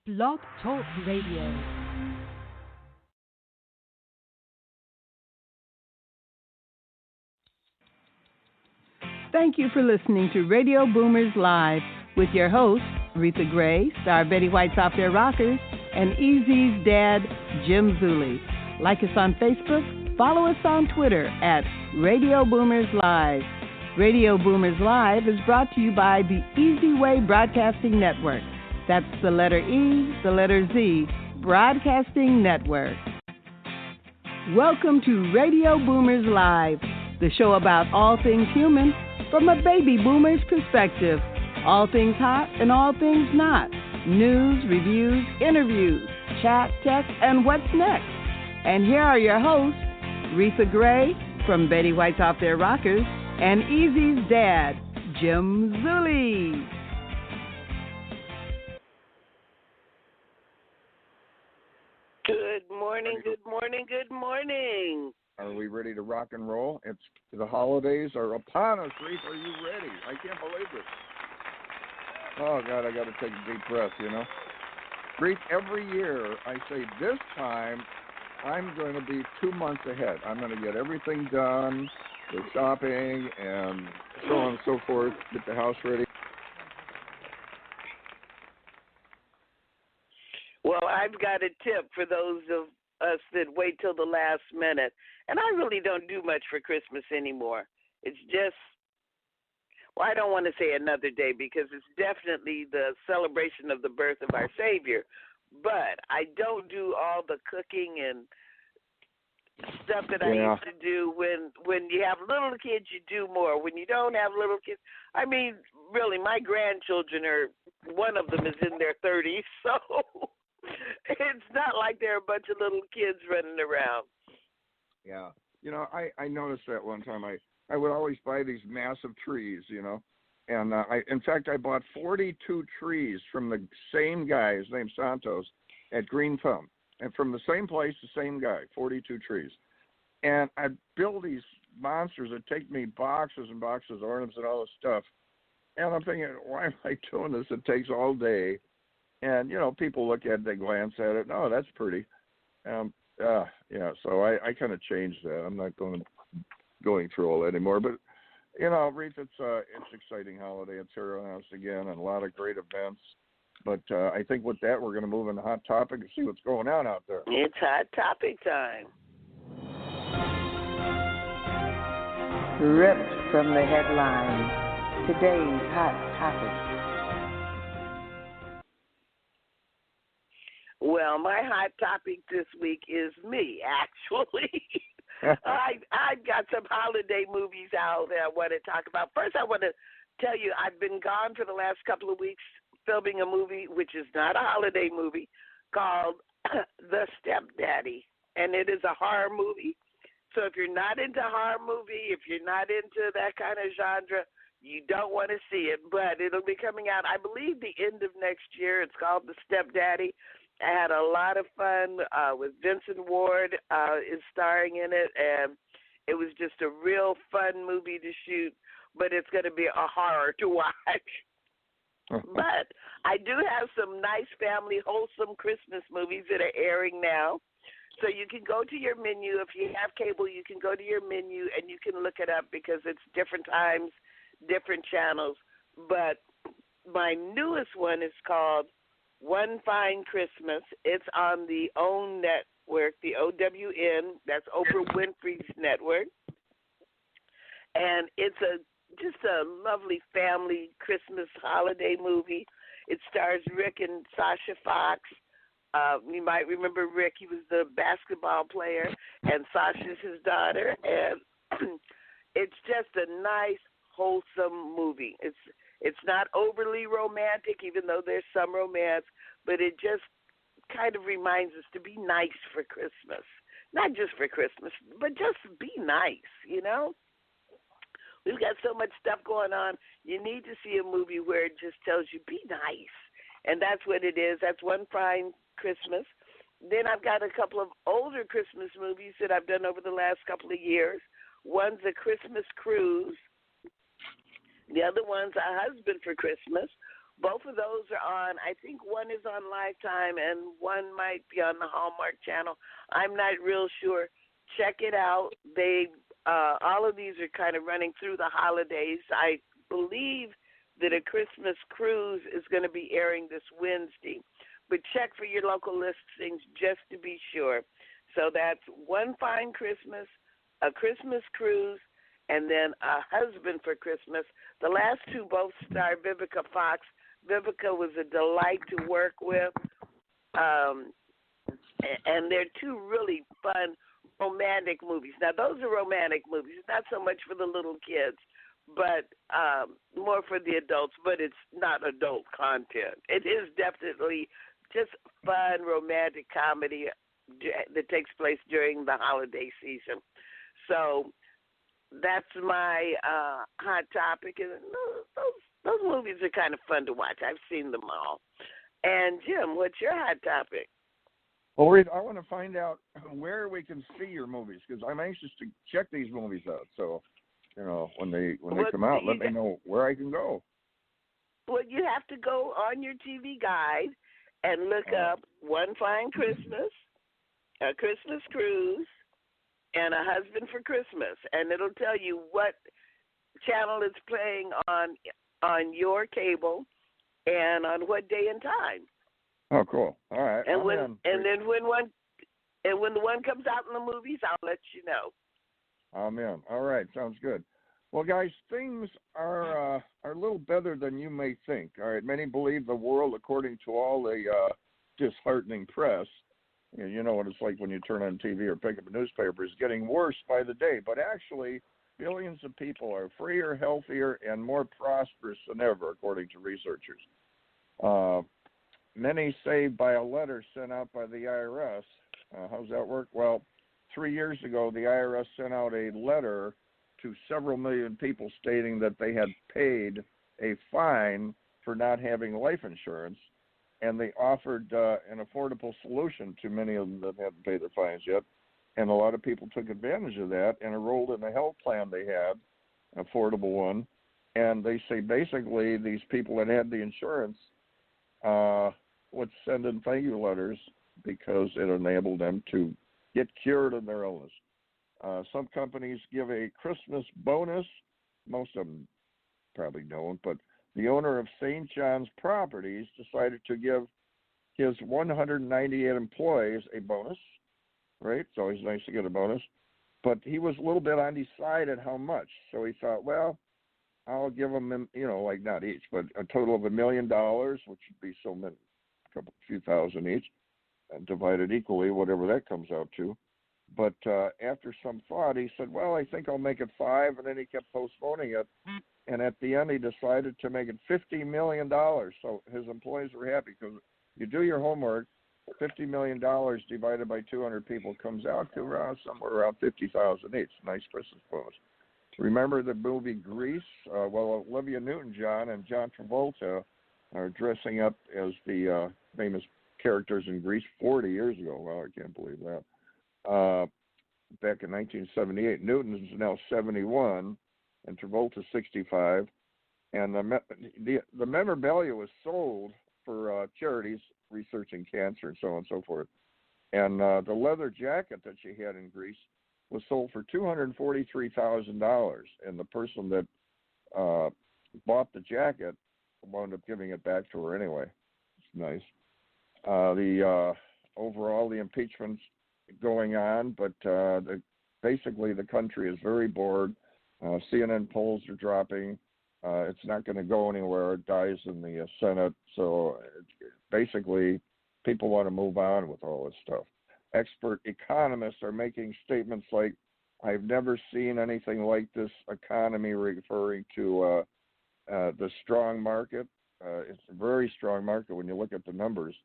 Blog Talk Radio. Thank you for listening to Radio Boomers Live with your hosts, Reatha Gray, Star Betty White's Off Their Rockers, and Easy's dad, Jim Zuley. Like us on Facebook, follow us on Twitter at Radio Boomers Live. Radio Boomers Live is brought to you by the Easy Way Broadcasting Network. That's the letter E, the letter Z, Broadcasting Network. Welcome to Radio Boomers Live, the show about all things human from a baby boomer's perspective. All things hot and all things not. News, reviews, interviews, chat, tech, and what's next. And here are your hosts, Reatha Gray from Betty White's Off Their Rockers and Easy's dad, Jim Zuley. Good morning, good morning, good morning. Are we ready to rock and roll? It's the holidays are upon us. Reatha, are you ready? I can't believe it. Oh, God, I got to take a deep breath, you know. Reatha, every year I say this time I'm going to be 2 months ahead. I'm going to get everything done, the shopping, and so on and so forth, get the house ready. Well, I've got a tip for those of us that wait till the last minute. And I really don't do much for Christmas anymore. It's just, well, I don't want to say another day because it's definitely the celebration of the birth of our Savior. But I don't do all the cooking and stuff that I used to do. When you have little kids, you do more. When you don't have little kids, I mean, really, my grandchildren one of them is in their 30s, so it's not like there are a bunch of little kids running around. Yeah. You know, I noticed that one time. I would always buy these massive trees, you know. And in fact, I bought 42 trees from the same guy, his name's Santos, at Green Thumb. And from the same place, the same guy, 42 trees. And I'd build these monsters that take me boxes and boxes of ornaments and all this stuff. And I'm thinking, why am I doing this? It takes all day. And, you know, people look at it, they glance at it. Oh, that's pretty. Yeah, so I kind of changed that. I'm not going through all that anymore. But, you know, Reatha, it's exciting holiday. It's here on us again and a lot of great events. But I think with that, we're going to move into Hot Topic and see what's going on out there. It's Hot Topic time. Ripped from the headlines, today's Hot Topic. Well, my hot topic this week is me, actually. I've got some holiday movies out that I want to talk about. First, I want to tell you I've been gone for the last couple of weeks filming a movie, which is not a holiday movie, called The Stepdaddy, and it is a horror movie. So if you're not into horror movie, if you're not into that kind of genre, you don't want to see it, but it'll be coming out, I believe, the end of next year. It's called The Stepdaddy. I had a lot of fun with Vincent Ward is starring in it, and it was just a real fun movie to shoot, but it's going to be a horror to watch. But I do have some nice family, wholesome Christmas movies that are airing now. So you can go to your menu. If you have cable, you can go to your menu, and you can look it up because it's different times, different channels. But my newest one is called One Fine Christmas. It's on the OWN network, the OWN, that's Oprah Winfrey's network. And it's just a lovely family Christmas holiday movie. It stars Rick and Sasha Fox. You might remember Rick. He was the basketball player, and Sasha's his daughter. And it's just a nice, wholesome movie. It's not overly romantic, even though there's some romance, but it just kind of reminds us to be nice for Christmas. Not just for Christmas, but just be nice, you know? We've got so much stuff going on. You need to see a movie where it just tells you, be nice. And that's what it is. That's One Fine Christmas. Then I've got a couple of older Christmas movies that I've done over the last couple of years. One's A Christmas Cruise. The other one's A Husband for Christmas. both of those are on. I think one is on Lifetime and one might be on the Hallmark Channel. I'm not real sure. Check it out. They all of these are kind of running through the holidays. I believe that A Christmas Cruise is going to be airing this Wednesday, but check for your local listings just to be sure. So that's One Fine Christmas, A Christmas Cruise, and then A Husband for Christmas. The last two both star Vivica Fox. Vivica was a delight to work with, and they're two really fun romantic movies. Now, those are romantic movies, not so much for the little kids, but more for the adults, but it's not adult content. It is definitely just fun romantic comedy that takes place during the holiday season. So that's my hot topic. And those movies are kind of fun to watch. I've seen them all. And, Jim, what's your hot topic? Well, Reed, I want to find out where we can see your movies because I'm anxious to check these movies out. So, when they come out, let me know where I can go. Well, you have to go on your TV guide and look up One Fine Christmas, A Christmas Cruise, and A Husband for Christmas, and it'll tell you what channel it's playing on your cable and on what day and time. Oh, cool! All right. And when the one comes out in the movies, I'll let you know. Amen. All right, sounds good. Well, guys, things are a little better than you may think. All right, many believe the world, according to all the disheartening press, you know what it's like when you turn on TV or pick up a newspaper, is getting worse by the day. But actually, billions of people are freer, healthier, and more prosperous than ever, according to researchers. Many saved by a letter sent out by the IRS. How's that work? Well, 3 years ago, the IRS sent out a letter to several million people stating that they had paid a fine for not having life insurance, and they offered an affordable solution to many of them that hadn't paid their fines yet. And a lot of people took advantage of that and enrolled in the health plan they had, an affordable one. And they say basically these people that had the insurance would send in thank you letters because it enabled them to get cured of their illness. Some companies give a Christmas bonus. Most of them probably don't, but the owner of St. John's Properties decided to give his 198 employees a bonus, right? It's always nice to get a bonus. But he was a little bit undecided how much. So he thought, well, I'll give them, like not each, but a total of $1 million, which would be so many, a few thousand each, and divided equally, whatever that comes out to. But after some thought, he said, well, I think I'll make it 5, and then he kept postponing it. And at the end, he decided to make it $50 million. So his employees were happy because you do your homework, $50 million divided by 200 people comes out to somewhere around 50,000 each. Nice Christmas bonus. Remember the movie Grease? Well, Olivia Newton-John and John Travolta are dressing up as the famous characters in Grease 40 years ago. Wow, I can't believe that. Back in 1978. Newton is now 71, and Travolta 65. And the memorabilia was sold for charities researching cancer and so on and so forth. And the leather jacket that she had in Greece was sold for $243,000, and the person that bought the jacket wound up giving it back to her anyway. It's nice. Overall, the impeachment's going on, but basically the country is very bored. CNN polls are dropping. It's not going to go anywhere. It dies in the Senate. So basically, people want to move on with all this stuff. Expert economists are making statements like, I've never seen anything like this economy, referring to the strong market. It's a very strong market when you look at the numbers.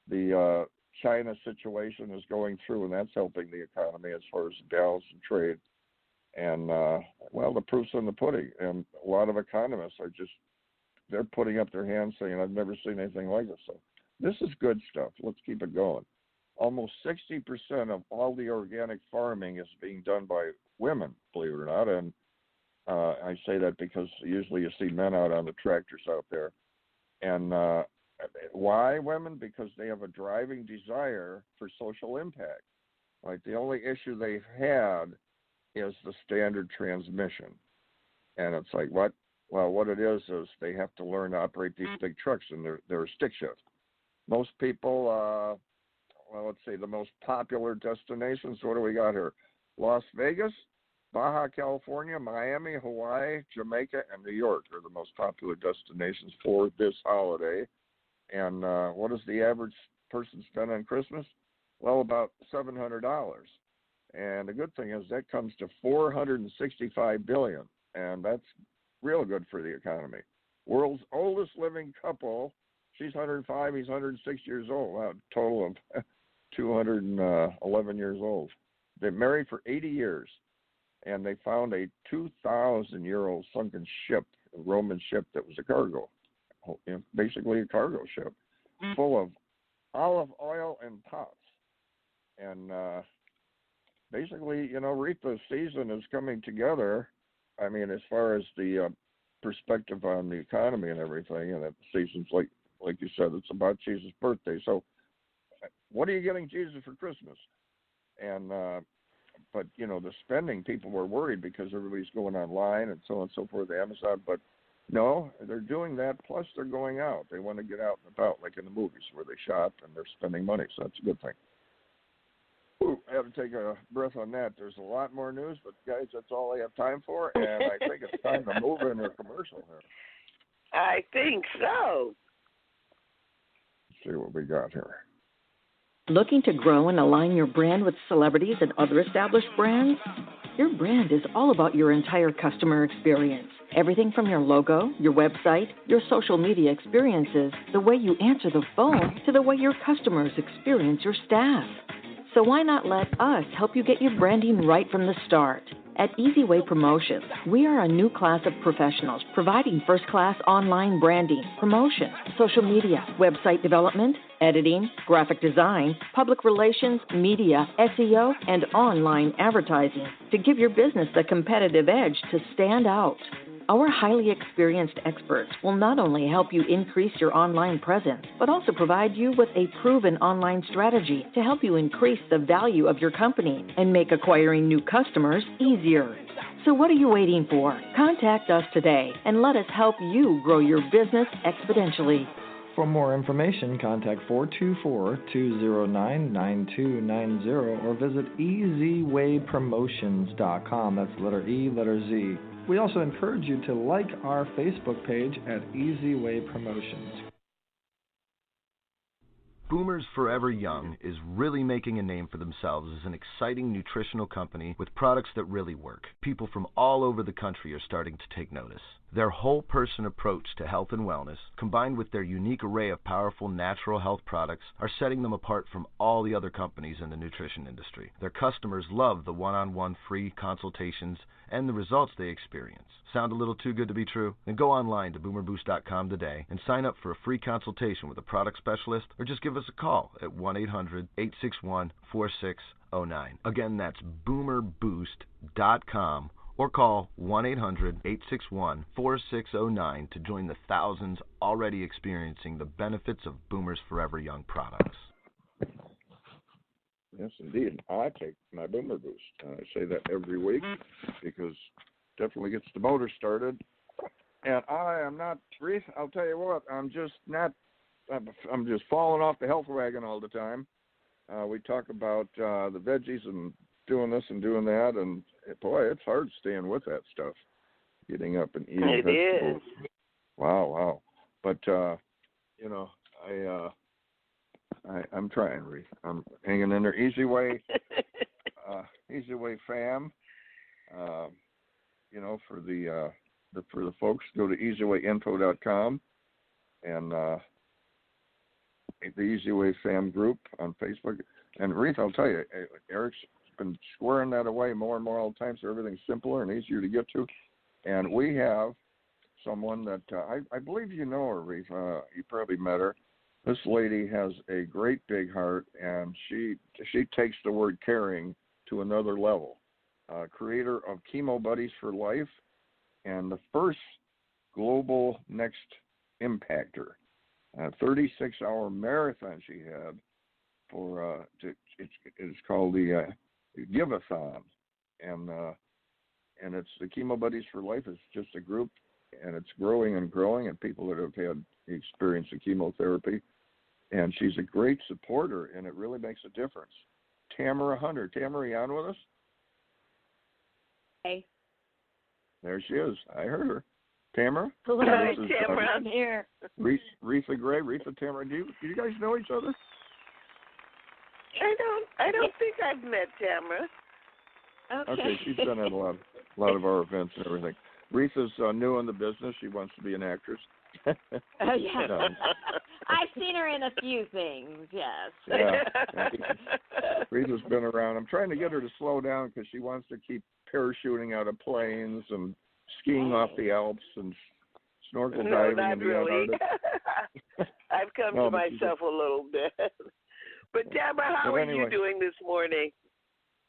The China situation is going through, and that's helping the economy as far as balance and trade. And, well, the proof's in the pudding. And a lot of economists are they're putting up their hands saying, I've never seen anything like this. So this is good stuff. Let's keep it going. Almost 60% of all the organic farming is being done by women, believe it or not. And I say that because usually you see men out on the tractors out there. And why women? Because they have a driving desire for social impact. Like the only issue they've had is the standard transmission. And it's like, what? Well, what it is they have to learn to operate these big trucks, and they're a stick shift. Most people, well, let's say the most popular destinations, what do we got here? Las Vegas, Baja California, Miami, Hawaii, Jamaica, and New York are the most popular destinations for this holiday. And what does the average person spend on Christmas? Well, about $700. And the good thing is that comes to $465 billion, and that's real good for the economy. World's oldest living couple, she's 105, he's 106 years old. Wow, total of 211 years old. They're married for 80 years, and they found a 2,000-year-old sunken ship, a Roman ship that was a cargo, basically a cargo ship, full of olive oil and pots. And basically, Reatha season is coming together. I mean, as far as the perspective on the economy and everything, and that the season's like you said, it's about Jesus' birthday. So, what are you getting Jesus for Christmas? And but the spending, people were worried because everybody's going online and so on and so forth, Amazon. But no, they're doing that. Plus, they're going out. They want to get out and about, like in the movies where they shop and they're spending money. So that's a good thing. Ooh, I have to take a breath on that. There's a lot more news, but guys, that's all I have time for, and I think it's time to move into a commercial here. I think so. Let's see what we got here. Looking to grow and align your brand with celebrities and other established brands? Your brand is all about your entire customer experience. Everything from your logo, your website, your social media experiences, the way you answer the phone, to the way your customers experience your staff. So why not let us help you get your branding right from the start? At Easyway Promotions, we are a new class of professionals providing first-class online branding, promotion, social media, website development, editing, graphic design, public relations, media, SEO, and online advertising to give your business the competitive edge to stand out. Our highly experienced experts will not only help you increase your online presence, but also provide you with a proven online strategy to help you increase the value of your company and make acquiring new customers easier. So what are you waiting for? Contact us today and let us help you grow your business exponentially. For more information, contact 424-209-9290 or visit easywaypromotions.com. That's letter E, letter Z. We also encourage you to like our Facebook page at Easyway Promotions. Boomers Forever Young is really making a name for themselves as an exciting nutritional company with products that really work. People from all over the country are starting to take notice. Their whole-person approach to health and wellness, combined with their unique array of powerful natural health products, are setting them apart from all the other companies in the nutrition industry. Their customers love the one-on-one free consultations and the results they experience. Sound a little too good to be true? Then go online to boomerboost.com today and sign up for a free consultation with a product specialist, or just give us a call at 1-800-861-4609. Again, that's boomerboost.com. Or call 1-800-861-4609 to join the thousands already experiencing the benefits of Boomers Forever Young products. Yes, indeed. I take my Boomer Boost. I say that every week because it definitely gets the motor started. And I am not, Reatha, I'll tell you what, I'm just falling off the health wagon all the time. We talk about the veggies and doing this and doing that, and boy, it's hard staying with that stuff. Getting up and eating vegetables. Is. Wow. But I'm trying, Reatha. I'm hanging in there. Easyway fam. For the folks, go to easywayinfo.com and the Easyway fam group on Facebook. And Reatha, I'll tell you, Eric's been squaring that away more and more all the time, so everything's simpler and easier to get to. And we have someone that I believe you know her, Reatha. You probably met her. This lady has a great big heart, and she takes the word caring to another level. Creator of Chemo Buddies for Life and the first global next impactor. a 36-hour marathon she had for it's called the Give-a-thon, and it's the Chemo Buddies for Life. It's just a group, and it's growing and growing, and people that have had the experience of chemotherapy, and she's a great supporter, and it really makes a difference. Tamara Hunter. Tamara, you on with us? Hey. There she is. I heard her. Tamara? Hello, Tamara. I'm here. Reatha Gray, Reatha, Tamara. Do you guys know each other? I don't think I've met Tamara. Okay. She's been at a lot of our events and everything. Reatha's new in the business. She wants to be an actress. Oh, yeah. No. I've seen her in a few things, yes. Yeah. Reatha's been around. I'm trying to get her to slow down because she wants to keep parachuting out of planes and skiing off the Alps and snorkel diving in the Antarctic. I've come to myself a little bit. But Tamara, how are you doing this morning?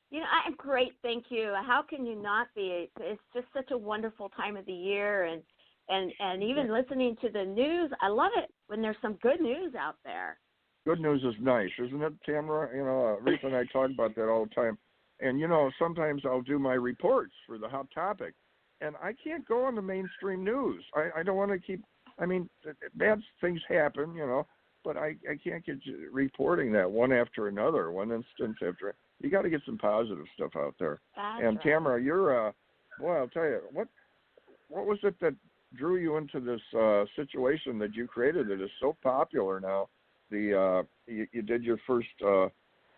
You know, I'm great, thank you. How can you not be? It's just such a wonderful time of the year, and even listening to the news, I love it when there's some good news out there. Good news is nice, isn't it, Tamara? You know, Reatha and I talk about that all the time. And, you know, sometimes I'll do my reports for the hot topic, and I can't go on the mainstream news. I don't want to keep, I mean, bad things happen, you know, but I can't get reporting that one after another, one instance after another. You got to get some positive stuff out there. That's and right. Tamara, you're, boy, I'll tell you, what was it that drew you into this situation that you created that is so popular now? You did your first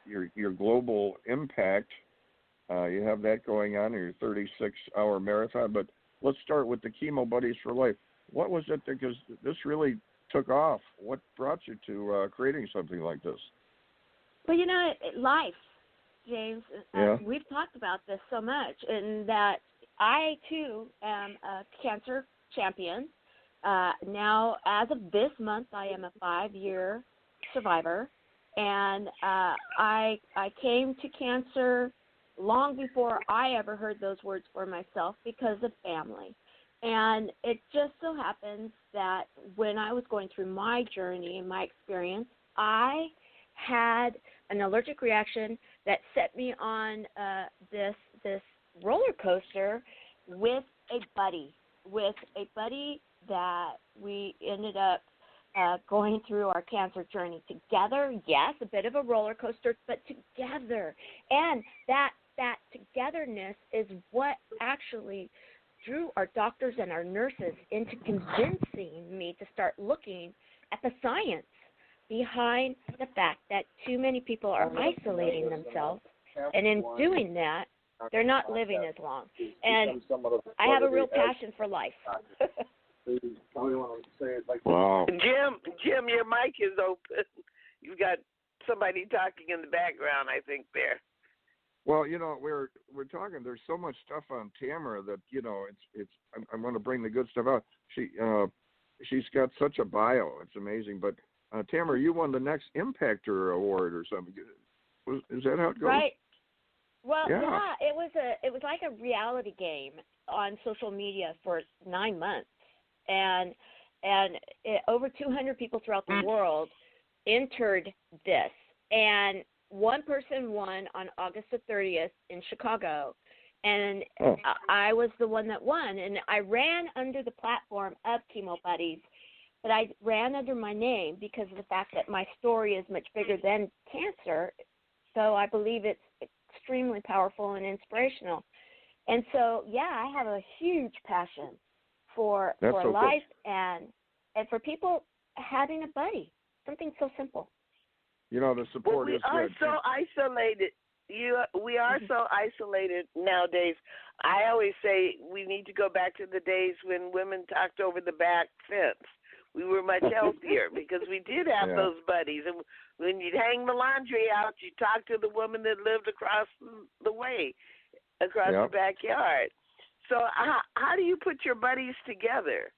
your global impact. You have that going on in your 36-hour marathon. But let's start with the Chemo Buddies for Life. What was it? Because this really took off. What brought you to creating something like this? Well, you know, life, James. Yeah. We've talked about this so much, and that I too am a cancer champion. Now, as of this month, I am a 5-year survivor, and I came to cancer long before I ever heard those words for myself because of family. And it just so happens that when I was going through my journey and my experience, I had an allergic reaction that set me on this roller coaster with a buddy that we ended up going through our cancer journey together. Yes, a bit of a roller coaster, but together. And that togetherness is what actually drew our doctors and our nurses into convincing me to start looking at the science behind the fact that too many people are isolating themselves, and in doing that, they're not living as long. And I have a real passion for life. Wow. Jim, your mic is open. You've got somebody talking in the background, I think, there. Well, you know, we're talking. There's so much stuff on Tamara that, you know, it's. I'm going to bring the good stuff out. She's got such a bio. It's amazing. But Tamara, you won the next Impactor Award or something. Is that how it goes? Right. Well, yeah. It was like a reality game on social media for 9 months, and over 200 people throughout the world entered this, and one person won on August the 30th in Chicago, and I was the one that won, and I ran under the platform of Chemo Buddies, but I ran under my name because of the fact that my story is much bigger than cancer, so I believe it's extremely powerful and inspirational. And so, yeah, I have a huge passion for life and for people having a buddy, something so simple. You know, the support is good. We are so isolated. We are so isolated nowadays. I always say we need to go back to the days when women talked over the back fence. We were much healthier because we did have those buddies. And when you'd hang the laundry out, you talk to the woman that lived across the way, across the backyard. So how do you put your buddies together?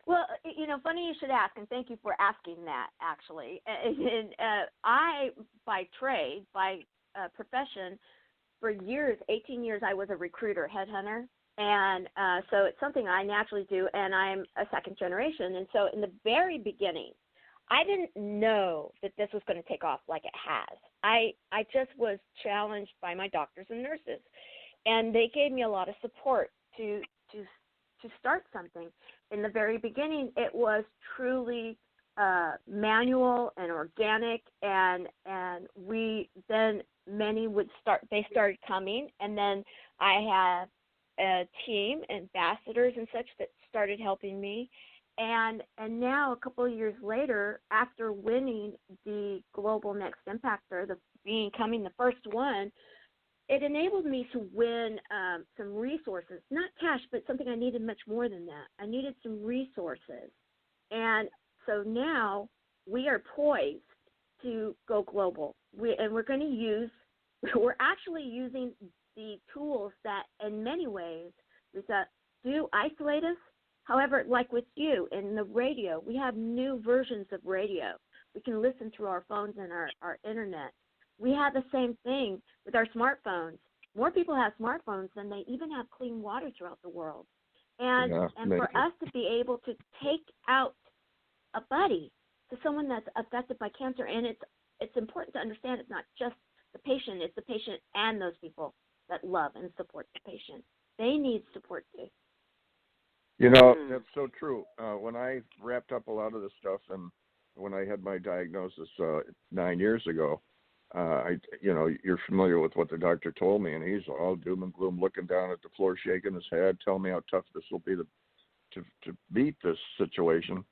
Well, you know, funny you should ask, and thank you for asking that, actually. And I, by trade, by profession, for years, 18 years, I was a recruiter, headhunter, And so it's something I naturally do, and I'm a second generation. And so in the very beginning, I didn't know that this was going to take off like it has. I just was challenged by my doctors and nurses, and they gave me a lot of support to start something. In the very beginning, it was truly manual and organic, and many would start. They started coming, and then I have a team, ambassadors and such, that started helping me. And now, a couple of years later, after winning the Global Next Impactor, becoming the first one, it enabled me to win some resources, not cash, but something I needed much more than that. I needed some resources. And so now we are poised to go global. We're actually using the tools that in many ways, Reatha, do isolate us. However, like with you in the radio, we have new versions of radio. We can listen through our phones and our internet. We have the same thing with our smartphones. More people have smartphones than they even have clean water throughout the world. And for us to be able to take out a buddy to someone that's affected by cancer, and it's important to understand it's not just the patient, it's the patient and those people that love and support the patient. They need support too. That's so true. When I wrapped up a lot of this stuff, and when I had my diagnosis 9 years ago, you're familiar with what the doctor told me, and he's all doom and gloom, looking down at the floor, shaking his head, telling me how tough this will be to beat this situation.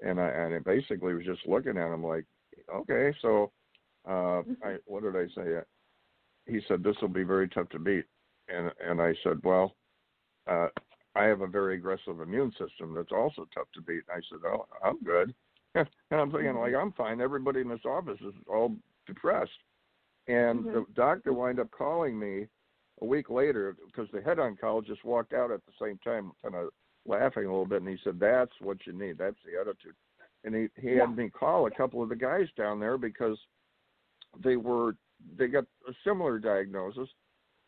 And I basically was just looking at him like, okay, so what did I say? He said, this will be very tough to beat. And I said, well, I have a very aggressive immune system that's also tough to beat. I said, oh, I'm good. And I'm thinking, like, I'm fine. Everybody in this office is all depressed. And the doctor wound up calling me a week later because the head oncologist walked out at the same time, kind of laughing a little bit, and he said, that's what you need. That's the attitude. And he had me call a couple of the guys down there because they got a similar diagnosis,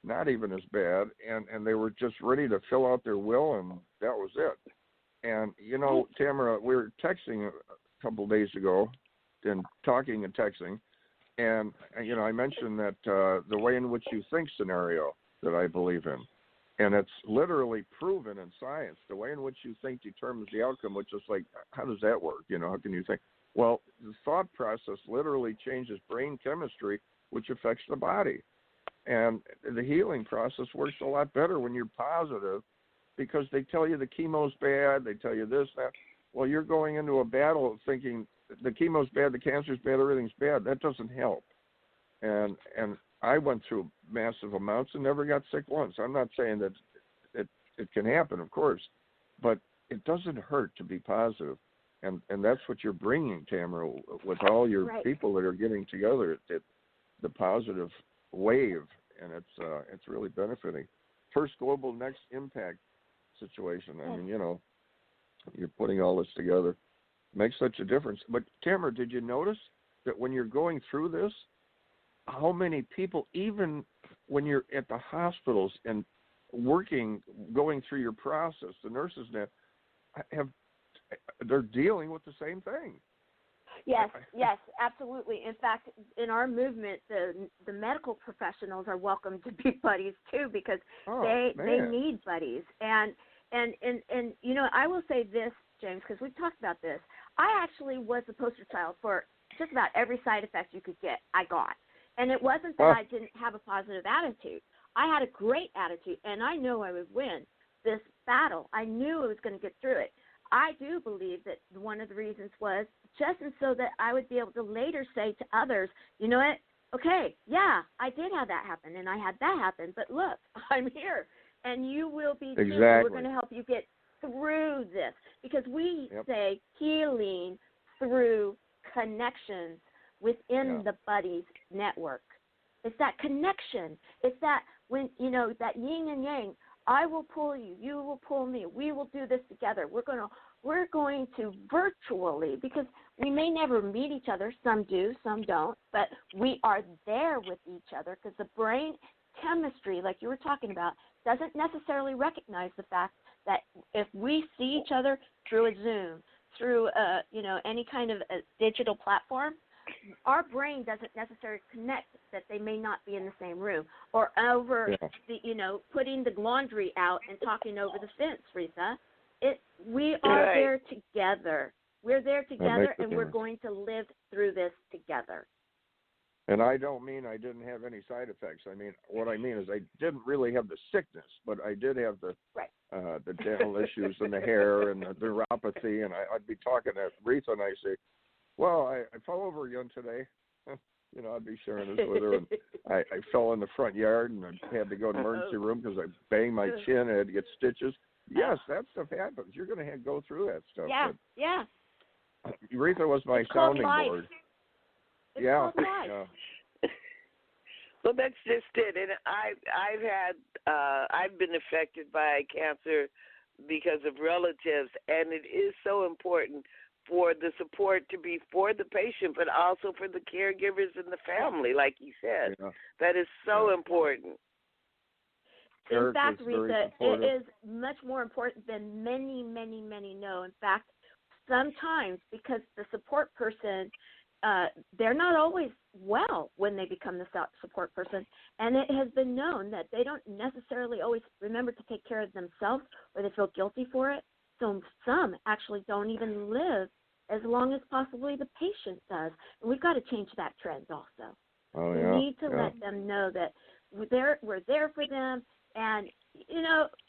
not even as bad, and they were just ready to fill out their will, and that was it. And, Tamara, we were texting a couple of days ago and talking and texting, and, I mentioned that the way in which you think scenario that I believe in, and it's literally proven in science. The way in which you think determines the outcome, which is like, how does that work? How can you think? Well, the thought process literally changes brain chemistry, which affects the body. And the healing process works a lot better when you're positive, because they tell you the chemo's bad, they tell you this, that. Well, you're going into a battle thinking the chemo's bad, the cancer's bad, everything's bad. That doesn't help. And I went through massive amounts and never got sick once. I'm not saying that it can happen, of course, but it doesn't hurt to be positive. And that's what you're bringing, Tamara, with all your people that are getting together, the positive wave, and it's really benefiting. First Global Next Impact situation. I mean, you're putting all this together. Makes such a difference. But Tamara, did you notice that when you're going through this, how many people, even when you're at the hospitals and going through your process, the nurses now they're dealing with the same thing. Yes, absolutely. In fact, in our movement, the medical professionals are welcome to be buddies too, because they need buddies. And I will say this, James, because we've talked about this. I actually was the poster child for just about every side effect you could get. I got, and it wasn't that I didn't have a positive attitude. I had a great attitude, and I know I would win this battle. I knew I was going to get through it. I do believe that one of the reasons was just so that I would be able to later say to others, you know what, okay, yeah, I did have that happen, and I had that happen, but look, I'm here, and you will be too. We're going to help you get through this, because we say healing through connections within the Buddies Network. It's that connection. It's that when, that yin and yang, I will pull you, you will pull me, we will do this together. We're going to virtually, because we may never meet each other, some do, some don't, but we are there with each other, because the brain chemistry, like you were talking about, doesn't necessarily recognize the fact that if we see each other through a Zoom, through any kind of a digital platform, our brain doesn't necessarily connect that they may not be in the same room, or over putting the laundry out and talking over the fence, Reatha. We are there together. We're there together, and we're going to live through this together. And I don't mean I didn't have any side effects. I mean, what I mean is I didn't really have the sickness, but I did have the dental issues and the hair and the neuropathy. And I'd be talking to Reatha, and I say, well, I fell over again today. I'd be sharing this with her. And I fell in the front yard, and I had to go to the emergency room because I banged my chin. I had to get stitches. Yes, that stuff happens. You're going to go through that stuff. Yeah. Reatha was my sounding board. It's called life. Yeah. Well, that's just it. And I've been affected by cancer because of relatives, and it is so important for the support to be for the patient, but also for the caregivers and the family, like you said. Yeah. That is so important. In fact, Reatha, it is much more important than many, many, many know. In fact, sometimes because the support person, they're not always well when they become the support person, and it has been known that they don't necessarily always remember to take care of themselves, or they feel guilty for it. So some actually don't even live as long as possibly the patient does, and we've got to change that trend also. We need to let them know that we're there for them, and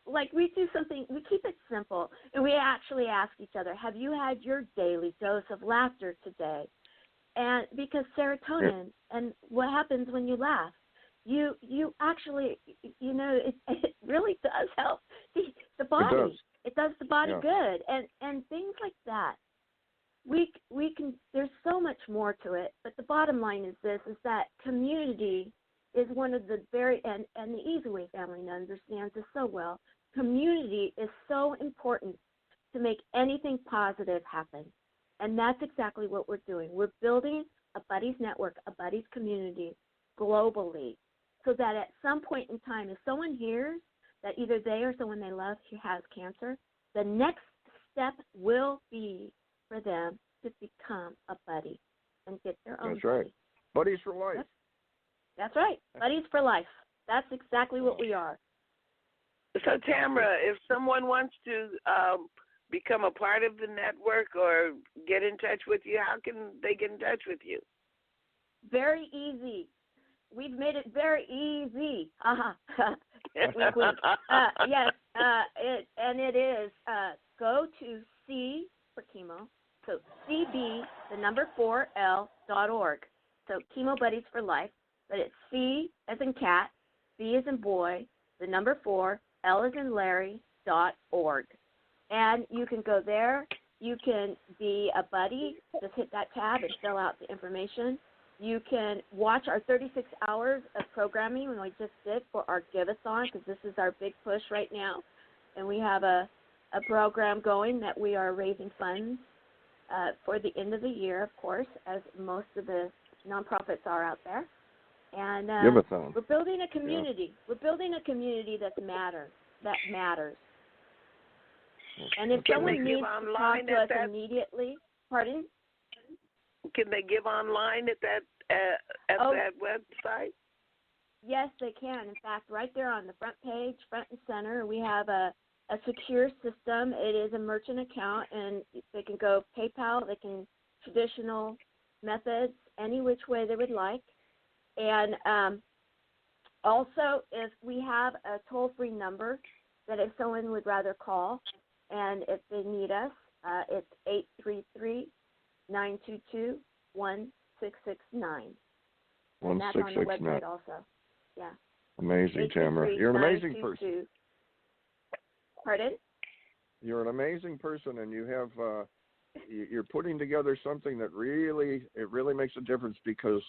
like we do something, we keep it simple, and we actually ask each other, have you had your daily dose of laughter today? And because serotonin and what happens when you laugh, you actually, it really does help the body. It does the body good, and things like that. We can. There's so much more to it, but the bottom line is this: is that community is one of the and the Easy Way family understands this so well. Community is so important to make anything positive happen. And that's exactly what we're doing. We're building a buddies network, a buddies community globally, so that at some point in time, if someone hears that either they or someone they love has cancer, the next step will be for them to become a buddy and get their own. That's right. Buddies for life. Yep. That's right. Buddies for life. That's exactly what we are. So, Tamara, if someone wants to become a part of the network or get in touch with you, how can they get in touch with you? Very easy. We've made it very easy. Yes, it is. Go to C for chemo, so CB4L.org. So Chemo Buddies for Life, but it's C as in cat, B as in boy, 4, L as in Larry.org. And you can go there. You can be a buddy. Just hit that tab and fill out the information. You can watch our 36 hours of programming when we just did for our Give-a-thon, because this is our big push right now. And we have a program going that we are raising funds for the end of the year, of course, as most of the nonprofits are out there. And we're building a community. Yeah. We're building a community that matters. And if someone needs to talk to us immediately, pardon? Can they give online at that that website? Yes, they can. In fact, right there on the front page, front and center, we have a secure system. It is a merchant account, and they can go PayPal, they can traditional methods, any which way they would like. And also, if we have a toll-free number that if someone would rather call, and if they need us, it's 833-922-1669. And that's on the website also. Yeah. Amazing, Tamara. You're an amazing person. Pardon? You're an amazing person, and you have you're putting together something that really makes a difference, because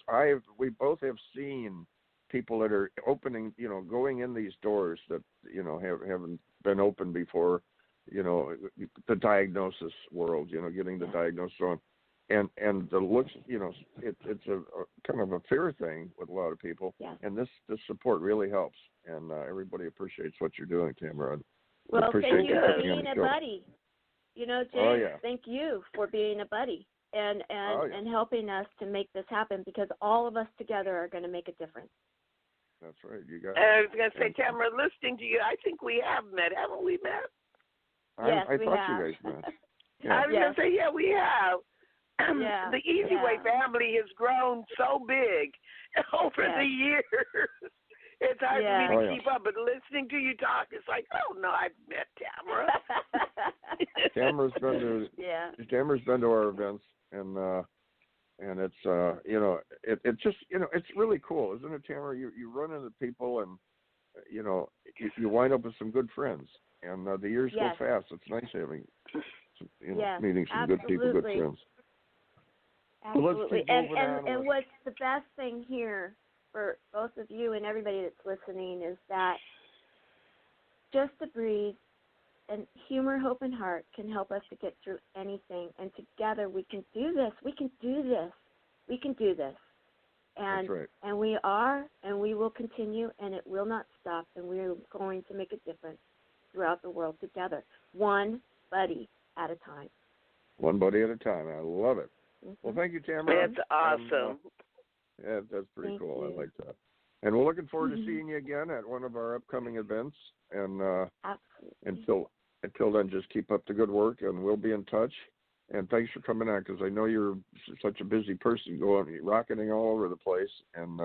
we both have seen people that are opening, going in these doors that haven't been open before. The diagnosis world, getting the diagnosis on. and the looks, it's a kind of a fear thing with a lot of people. Yeah. And this support really helps, and everybody appreciates what you're doing, Tamara. Well, appreciate thank you for being being a buddy. James, thank you for being a buddy and helping us to make this happen, because all of us together are going to make a difference. That's right. You got it. I was going to say, Tamara, listening to you, I think we have met. Haven't we met? Yes, I we thought have. you guys met. Yeah. I was going to say, yeah, we have. Yeah. The Easy Way family has grown so big over the years. It's hard for me to keep up, but listening to you talk, it's like, oh no, I've met Tamara. Tamara's been to our events, and it's it just it's really cool, isn't it, Tamara? You run into people, and you wind up with some good friends, and the years go fast. It's nice having meeting some good people, good friends. Absolutely. And what's the best thing here for both of you and everybody that's listening is that just to breathe and humor, hope, and heart can help us to get through anything. And together we can do this. We can do this. We can do this. And that's right. And we are, and we will continue, and it will not stop. And we're going to make a difference throughout the world together, one buddy at a time. One buddy at a time. I love it. Mm-hmm. Well, thank you, Tamara. That's awesome. That's pretty cool. You. I like that. And we're looking forward to seeing you again at one of our upcoming events. And until then, just keep up the good work, and we'll be in touch. And thanks for coming on, because I know you're such a busy person, rocketing all over the place. And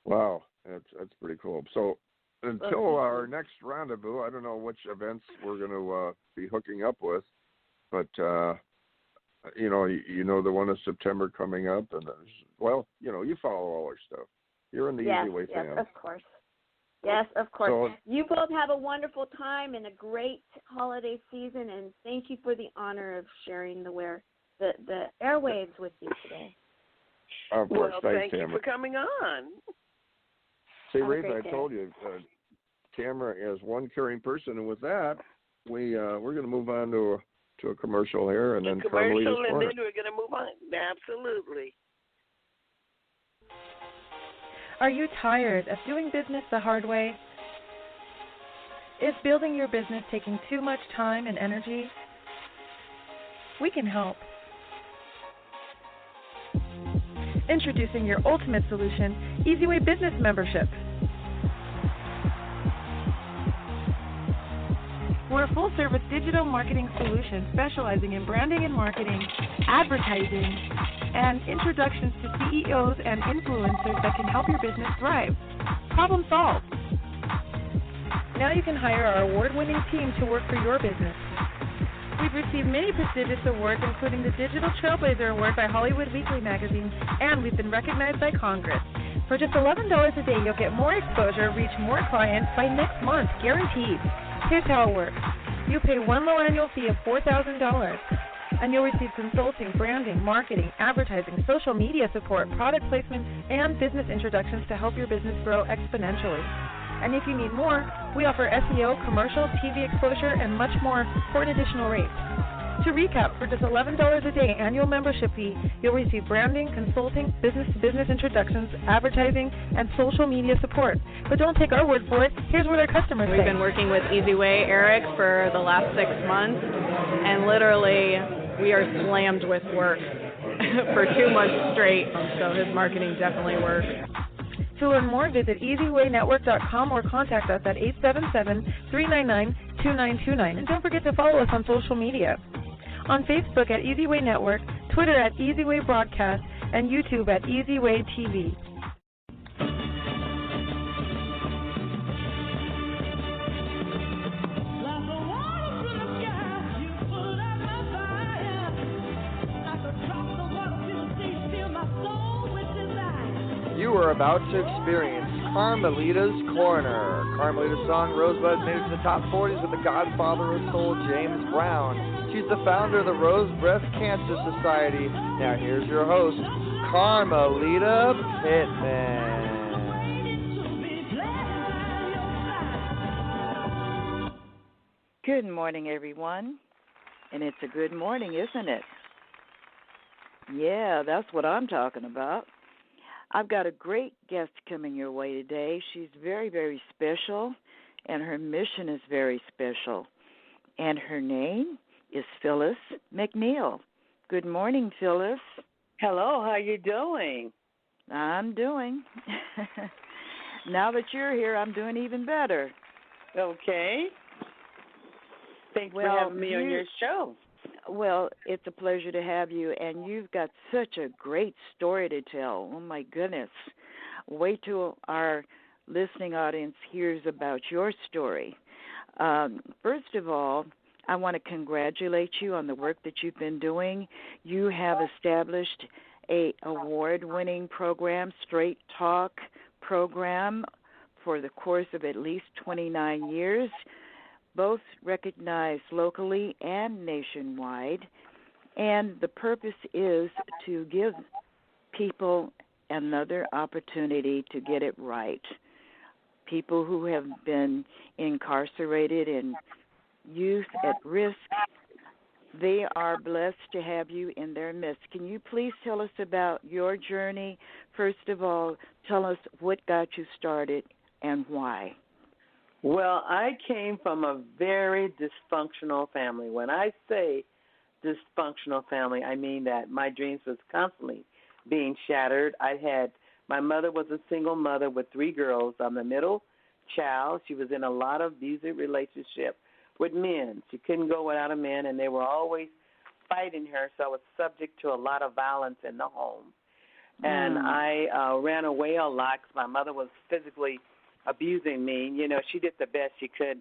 wow, that's pretty cool. So until our next rendezvous, I don't know which events we're going to be hooking up with, but you know the one in September coming up, and you follow all our stuff. You're in the Easy Way family. Yes, of course. Yes, of course. So, you both have a wonderful time and a great holiday season, and thank you for the honor of sharing the airwaves with you today. Of course, thank you Tamara. for coming on. See, Reatha, I told you, Tamara is one caring person, and with that, we're going to move on to a commercial here, and then Carmelita's commercial, and corner. then we're going to move on. Absolutely. Are you tired of doing business the hard way? Is building your business taking too much time and energy? We can help. Introducing your ultimate solution, Easy Way Business Membership. We're a full-service digital marketing solution specializing in branding and marketing, advertising, and introductions to CEOs and influencers that can help your business thrive. Problem solved. Now you can hire our award-winning team to work for your business. We've received many prestigious awards, including the Digital Trailblazer Award by Hollywood Weekly magazine, and we've been recognized by Congress. For just $11 a day, you'll get more exposure, reach more clients by next month, guaranteed. Here's how it works. You pay one low annual fee of $4,000, and you'll receive consulting, branding, marketing, advertising, social media support, product placement, and business introductions to help your business grow exponentially. And if you need more, we offer SEO, commercial, TV exposure, and much more for an additional rate. To recap, for just $11 a day annual membership fee, you'll receive branding, consulting, business-to-business introductions, advertising, and social media support. But don't take our word for it. Here's what our customers say. We've been working with Easy Way Eric for the last 6 months, and literally we are slammed with work for 2 months straight, so his marketing definitely works. To learn more, visit EasyWayNetwork.com or contact us at 877-399-2929. And don't forget to follow us on social media. On Facebook at Easy Way Network, Twitter at Easy Way Broadcast, and YouTube at Easy Way TV. You are about to experience Carmelita's Corner. Carmelita's song Rosebud made it to the top 40s with the godfather of soul, James Brown. She's the founder of the Rose Breast Cancer Society. Now here's your host, Carmelita Pittman. Good morning, everyone. And it's a good morning, isn't it? Yeah, that's what I'm talking about. I've got a great guest coming your way today. She's very, very special, and her mission is very special. And her name is Phyllis McNeal. Good morning, Phyllis. Hello, how you doing? I'm doing. Now that you're here, I'm doing even better. Okay. Thanks for having me on your show. Well, it's a pleasure to have you, and you've got such a great story to tell. Oh, my goodness. Wait till our listening audience hears about your story. First of all, I want to congratulate you on the work that you've been doing. You have established a award-winning program, Straight Talk program, for the course of at least 29 years, both recognized locally and nationwide. And the purpose is to give people another opportunity to get it right. People who have been incarcerated and youth at risk, they are blessed to have you in their midst. Can you please tell us about your journey? First of all, tell us what got you started and why. Well, I came from a very dysfunctional family. When I say dysfunctional family, I mean that my dreams was constantly being shattered. My mother was a single mother with 3 girls. I'm the middle child. She was in a lot of abusive relationships with men. She couldn't go without a man, and they were always fighting her, so I was subject to a lot of violence in the home. And I ran away a lot because my mother was physically abusing me. You know, she did the best she could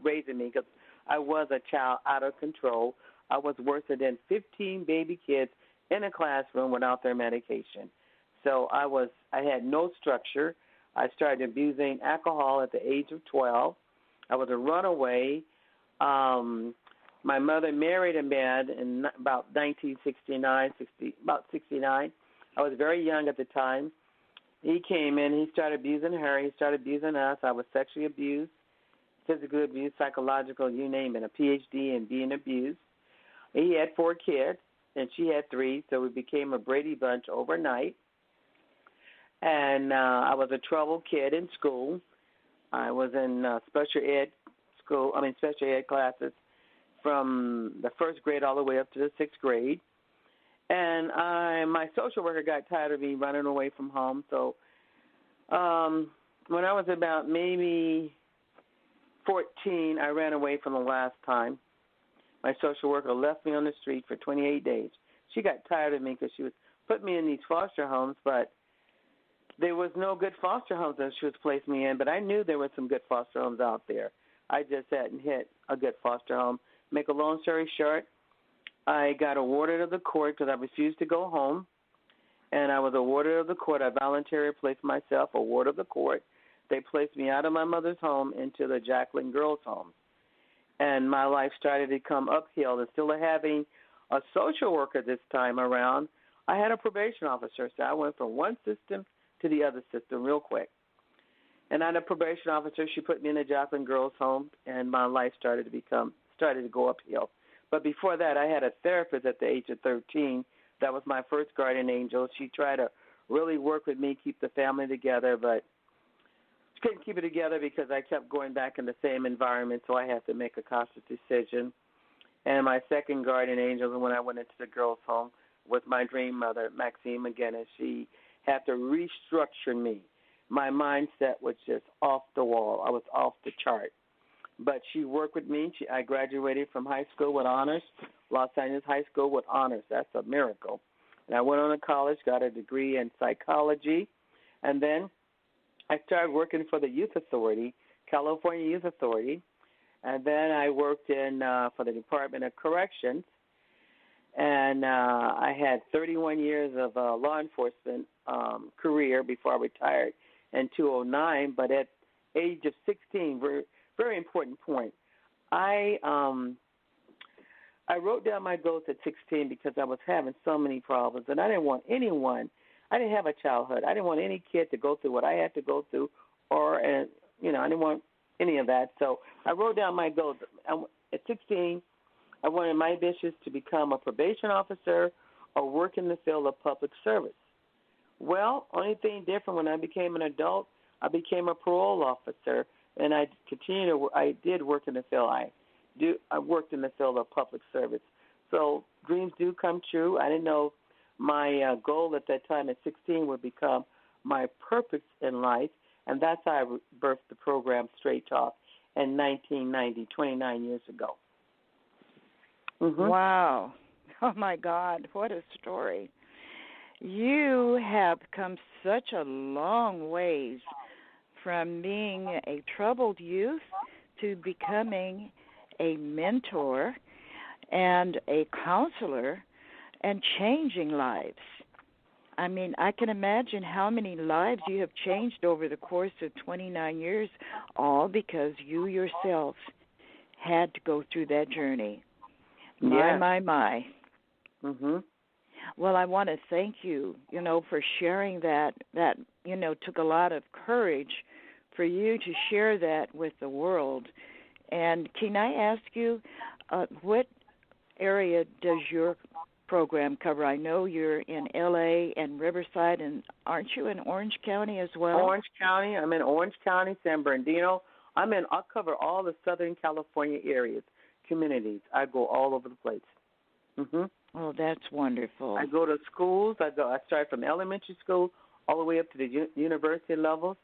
raising me because I was a child out of control. I was worse than 15 baby kids in a classroom without their medication. So I had no structure. I started abusing alcohol at the age of 12. I was a runaway. My mother married a man in about 1969, about 69. I was very young at the time. He came in, he started abusing her, he started abusing us. I was sexually abused, physically abused, psychological, you name it, a PhD in being abused. He had 4 kids, and she had 3, so we became a Brady Bunch overnight. And I was a troubled kid in school. I was in special ed classes from the 1st grade all the way up to the 6th grade. And my social worker got tired of me running away from home. So when I was about maybe 14, I ran away from the last time. My social worker left me on the street for 28 days. She got tired of me because she was putting me in these foster homes, but there was no good foster homes that she was placing me in. But I knew there were some good foster homes out there. I just hadn't hit a good foster home. Make a long story short, I got awarded of the court because I refused to go home, and I was awarded of the court. I voluntarily placed myself a ward of the court. They placed me out of my mother's home into the Jacqueline girls' home, and my life started to come uphill. Instead of having a social worker this time around, I had a probation officer, so I went from one system to the other system real quick. And I had a probation officer. She put me in the Jacqueline girls' home, and my life started to go uphill. But before that, I had a therapist at the age of 13. That was my first guardian angel. She tried to really work with me, keep the family together, but she couldn't keep it together because I kept going back in the same environment, so I had to make a conscious decision. And my second guardian angel, when I went into the girls' home, was my dream mother, Maxine McGinnis. She had to restructure me. My mindset was just off the wall. I was off the chart. But she worked with me. I graduated from high school with honors, Los Angeles High School with honors. That's a miracle. And I went on to college, got a degree in psychology, and then I started working for the Youth Authority, California Youth Authority, and then I worked for the Department of Corrections, and I had 31 years of law enforcement career before I retired in 2009, but at age of 16, very important point. I wrote down my goals at 16 because I was having so many problems, and I didn't want anyone. I didn't have a childhood. I didn't want any kid to go through what I had to go through, I didn't want any of that. So I wrote down my goals. At 16, I wanted my ambitions to become a probation officer or work in the field of public service? Well, only thing different when I became an adult, I became a parole officer, and I did work in the field. I worked in the field of public service. So dreams do come true. I didn't know my goal at that time at 16 would become my purpose in life, and that's how I birthed the program Straight Talk in 1990, 29 years ago. Mm-hmm. Wow. Oh, my God, what a story. You have come such a long ways from being a troubled youth to becoming a mentor and a counselor and changing lives. I mean, I can imagine how many lives you have changed over the course of 29 years, all because you yourself had to go through that journey. Yeah. My. Mhm. Well, I want to thank you, for sharing that. That, took a lot of courage for you to share that with the world. And can I ask you, what area does your program cover? I know you're in L.A. and Riverside, and aren't you in Orange County as well? Orange County. I'm in Orange County, San Bernardino. I'll cover all the Southern California areas, communities. I go all over the place. Mhm. Oh, that's wonderful. I go to schools. I start from elementary school all the way up to the university levels.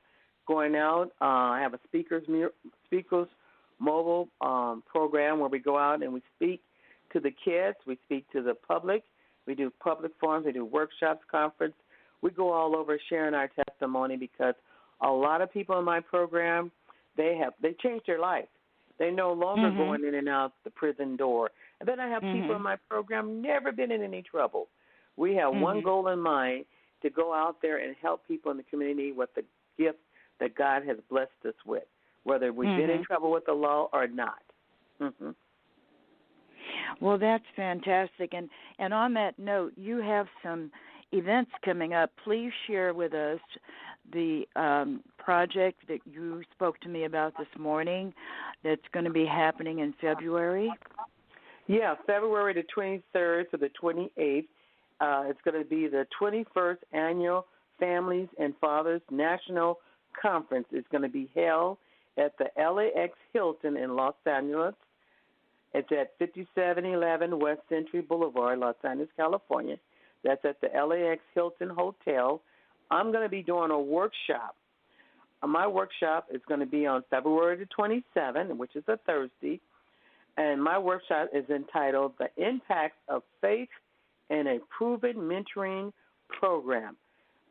Going out, I have a speakers mobile program where we go out and we speak to the kids. We speak to the public. We do public forums. We do workshops, conference. We go all over sharing our testimony because a lot of people in my program, they changed their life. They no longer going in and out the prison door. And then I have people in my program never been in any trouble. We have one goal in mind, to go out there and help people in the community with the gift that God has blessed us with, whether we've been in trouble with the law or not. Well, that's fantastic. And on that note, you have some events coming up. Please share with us the project that you spoke to me about this morning that's going to be happening in February. Yeah, February the 23rd to the 28th. It's going to be the 21st Annual Families and Fathers National Conference. It's going to be held at the LAX Hilton in Los Angeles. It's at 5711 West Century Boulevard, Los Angeles, California. That's at the LAX Hilton Hotel. I'm going to be doing a workshop. My workshop is going to be on February the 27th, which is a Thursday. And my workshop is entitled The Impact of Faith in a Proven Mentoring Program.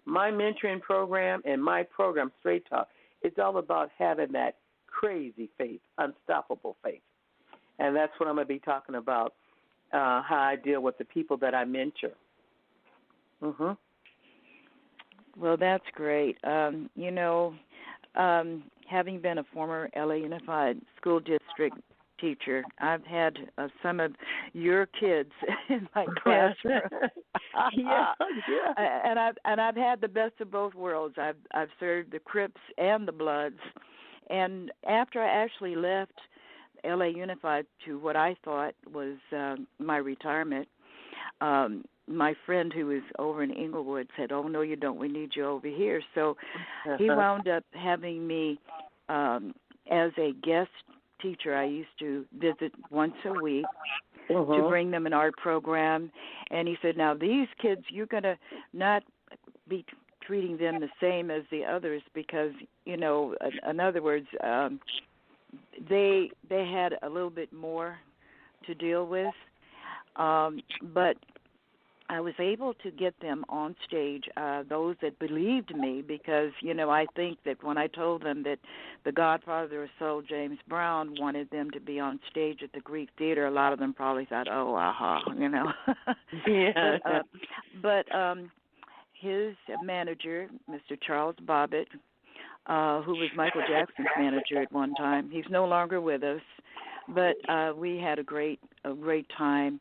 My mentoring program and my program, Straight Talk, it's all about having that crazy faith, unstoppable faith. And that's what I'm going to be talking about, how I deal with the people that I mentor. Well, that's great. Having been a former LA Unified School District teacher, I've had some of your kids in my classroom. And I've had the best of both worlds. I've served the Crips and the Bloods. And after I actually left LA Unified to what I thought was my retirement, my friend who was over in Inglewood said, "Oh, no, you don't. We need you over here." So he wound up having me as a guest teacher. I used to visit once a week to bring them an art program. And he said, "Now, these kids, you're going to not be treating them the same as the others because, in other words, they had a little bit more to deal with. But I was able to get them on stage, those that believed me, because, I think that when I told them that the godfather of soul, James Brown, wanted them to be on stage at the Greek Theater, a lot of them probably thought, oh, aha, Yeah. But his manager, Mr. Charles Bobbitt, who was Michael Jackson's manager at one time, he's no longer with us, but we had a great time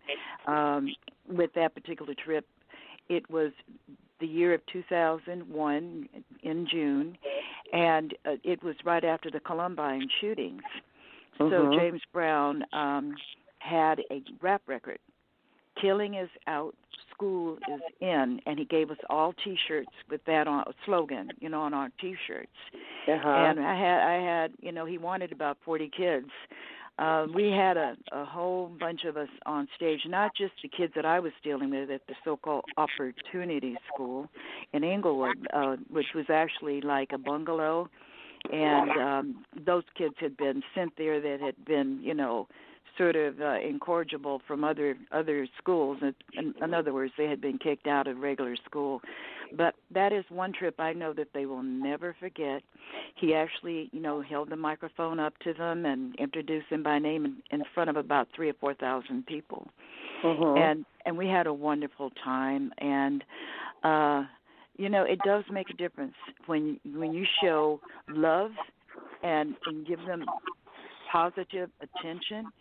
with that particular trip. It was the year of 2001 in June, and it was right after the Columbine shootings. So James Brown had a rap record, Killing is out, school is in, and he gave us all T-shirts with that on slogan, on our T-shirts. And I had, he wanted about 40 kids. We had a whole bunch of us on stage, not just the kids that I was dealing with at the so-called Opportunity School in Inglewood, which was actually like a bungalow, and those kids had been sent there that had been, sort of incorrigible from other schools. In other words, they had been kicked out of regular school. But that is one trip I know that they will never forget. He actually, held the microphone up to them and introduced them by name in front of about 3,000 or 4,000 people. And we had a wonderful time. And it does make a difference when you show love and give them positive attention.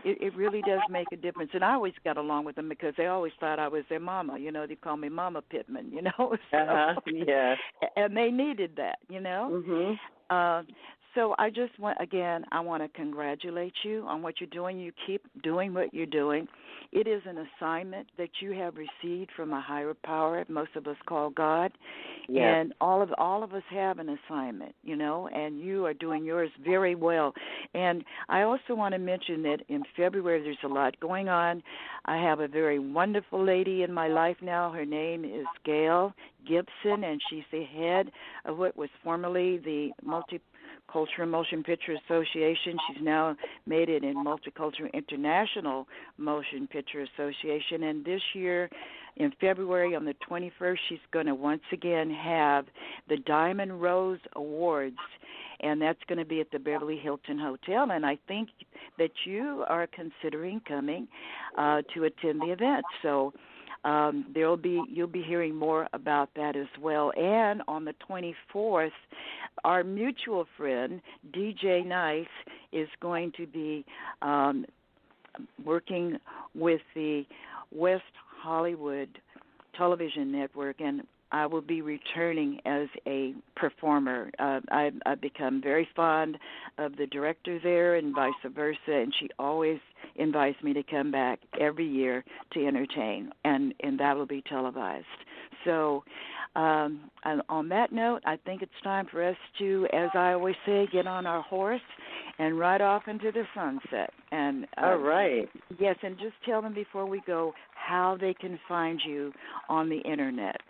It really does make a difference. And I always got along with them because they always thought I was their mama. They call me Mama Pittman, So, yeah. And they needed that, So I just want to congratulate you on what you're doing. You keep doing what you're doing. It is an assignment that you have received from a higher power, most of us call God. Yes. And all of us have an assignment, and you are doing yours very well. And I also want to mention that in February there's a lot going on. I have a very wonderful lady in my life now. Her name is Gail Gibson, and she's the head of what was formerly the Multicultural Motion Picture Association. She's now made it in Multicultural International Motion Picture Association. And this year, in February, on the 21st, she's going to once again have the Diamond Rose Awards, and that's going to be at the Beverly Hilton Hotel. And I think that you are considering coming to attend the event. So you'll be hearing more about that as well. And on the 24th, our mutual friend DJ Nice is going to be working with the West Hollywood Television Network, and I will be returning as a performer. I've become very fond of the director there and vice versa, and she always invites me to come back every year to entertain, and that will be televised. So and on that note, I think it's time for us to, as I always say, get on our horse and ride off into the sunset. And all right. Yes, and just tell them before we go how they can find you on the Internet.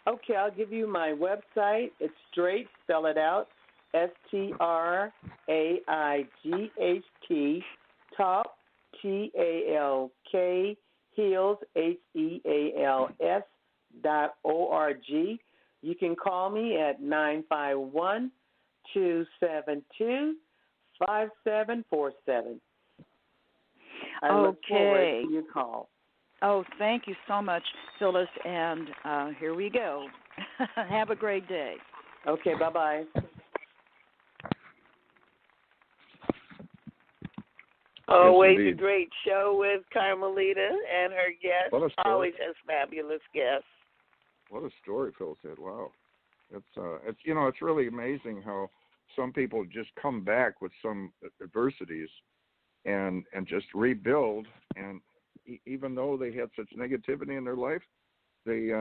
Okay, I'll give you my website. It's straight, spell it out, STRAIGHT, top, TALK, heels, HEALS.org. You can call me at 951-272-5747. I look forward to your call. Oh, thank you so much, Phyllis, and here we go. Have a great day. Okay, bye-bye. Always a great show with Carmelita and her guests. Always has fabulous guests. What a story Phyllis had. Wow. It's really amazing how some people just come back with some adversities and just rebuild, and even though they had such negativity in their life, they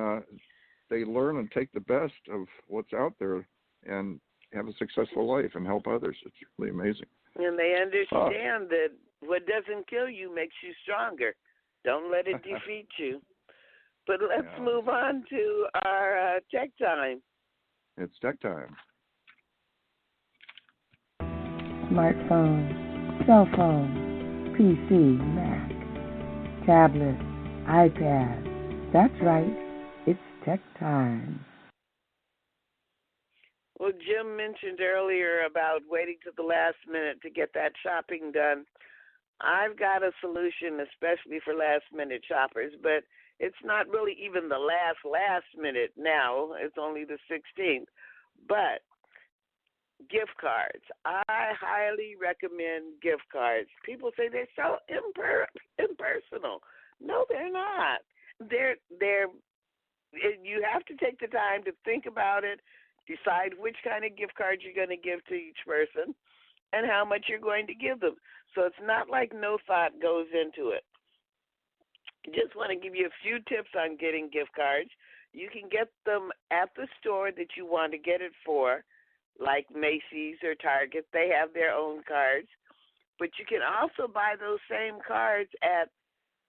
learn and take the best of what's out there and have a successful life and help others. It's really amazing. And they understand that what doesn't kill you makes you stronger. Don't let it defeat you. But let's move on to our tech time. It's tech time. Smartphone, cell phone, PC, Mac, tablet, iPad. That's right. It's tech time. Well, Jim mentioned earlier about waiting to the last minute to get that shopping done. I've got a solution, especially for last-minute shoppers, but it's not really even the last minute now. It's only the 16th. But gift cards. I highly recommend gift cards. People say they're so impersonal. No, they're not. You have to take the time to think about it, decide which kind of gift card you're going to give to each person, and how much you're going to give them. So it's not like no thought goes into it. Just want to give you a few tips on getting gift cards. You can get them at the store that you want to get it for, like Macy's or Target. They have their own cards. But you can also buy those same cards at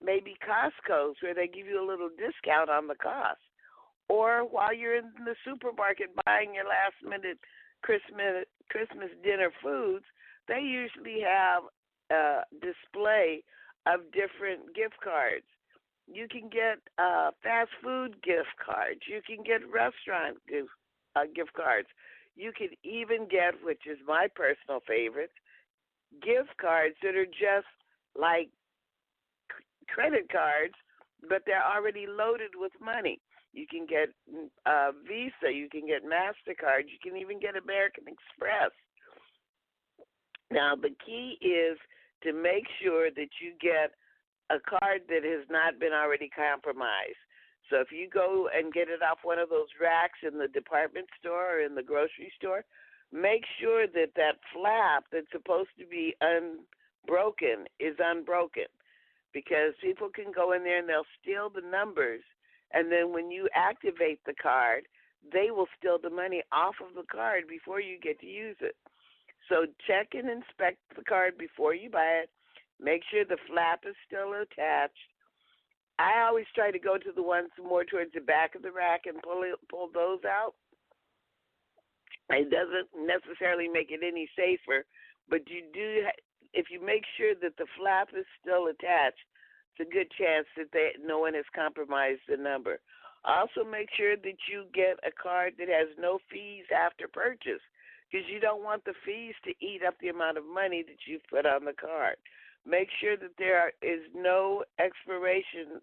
maybe Costco's, where they give you a little discount on the cost. Or while you're in the supermarket buying your last-minute Christmas dinner foods, they usually have a display of different gift cards. You can get fast food gift cards. You can get restaurant gift cards. You can even get, which is my personal favorite, gift cards that are just like credit cards, but they're already loaded with money. You can get Visa. You can get MasterCard. You can even get American Express. Now, the key is to make sure that you get a card that has not been already compromised. So if you go and get it off one of those racks in the department store or in the grocery store, make sure that that flap that's supposed to be unbroken is unbroken, because people can go in there and they'll steal the numbers, and then when you activate the card, they will steal the money off of the card before you get to use it. So check and inspect the card before you buy it. Make sure the flap is still attached. I always try to go to the ones more towards the back of the rack and pull those out. It doesn't necessarily make it any safer, but you do. If you make sure that the flap is still attached, it's a good chance that no one has compromised the number. Also, make sure that you get a card that has no fees after purchase, because you don't want the fees to eat up the amount of money that you've put on the card. Make sure that there is no expiration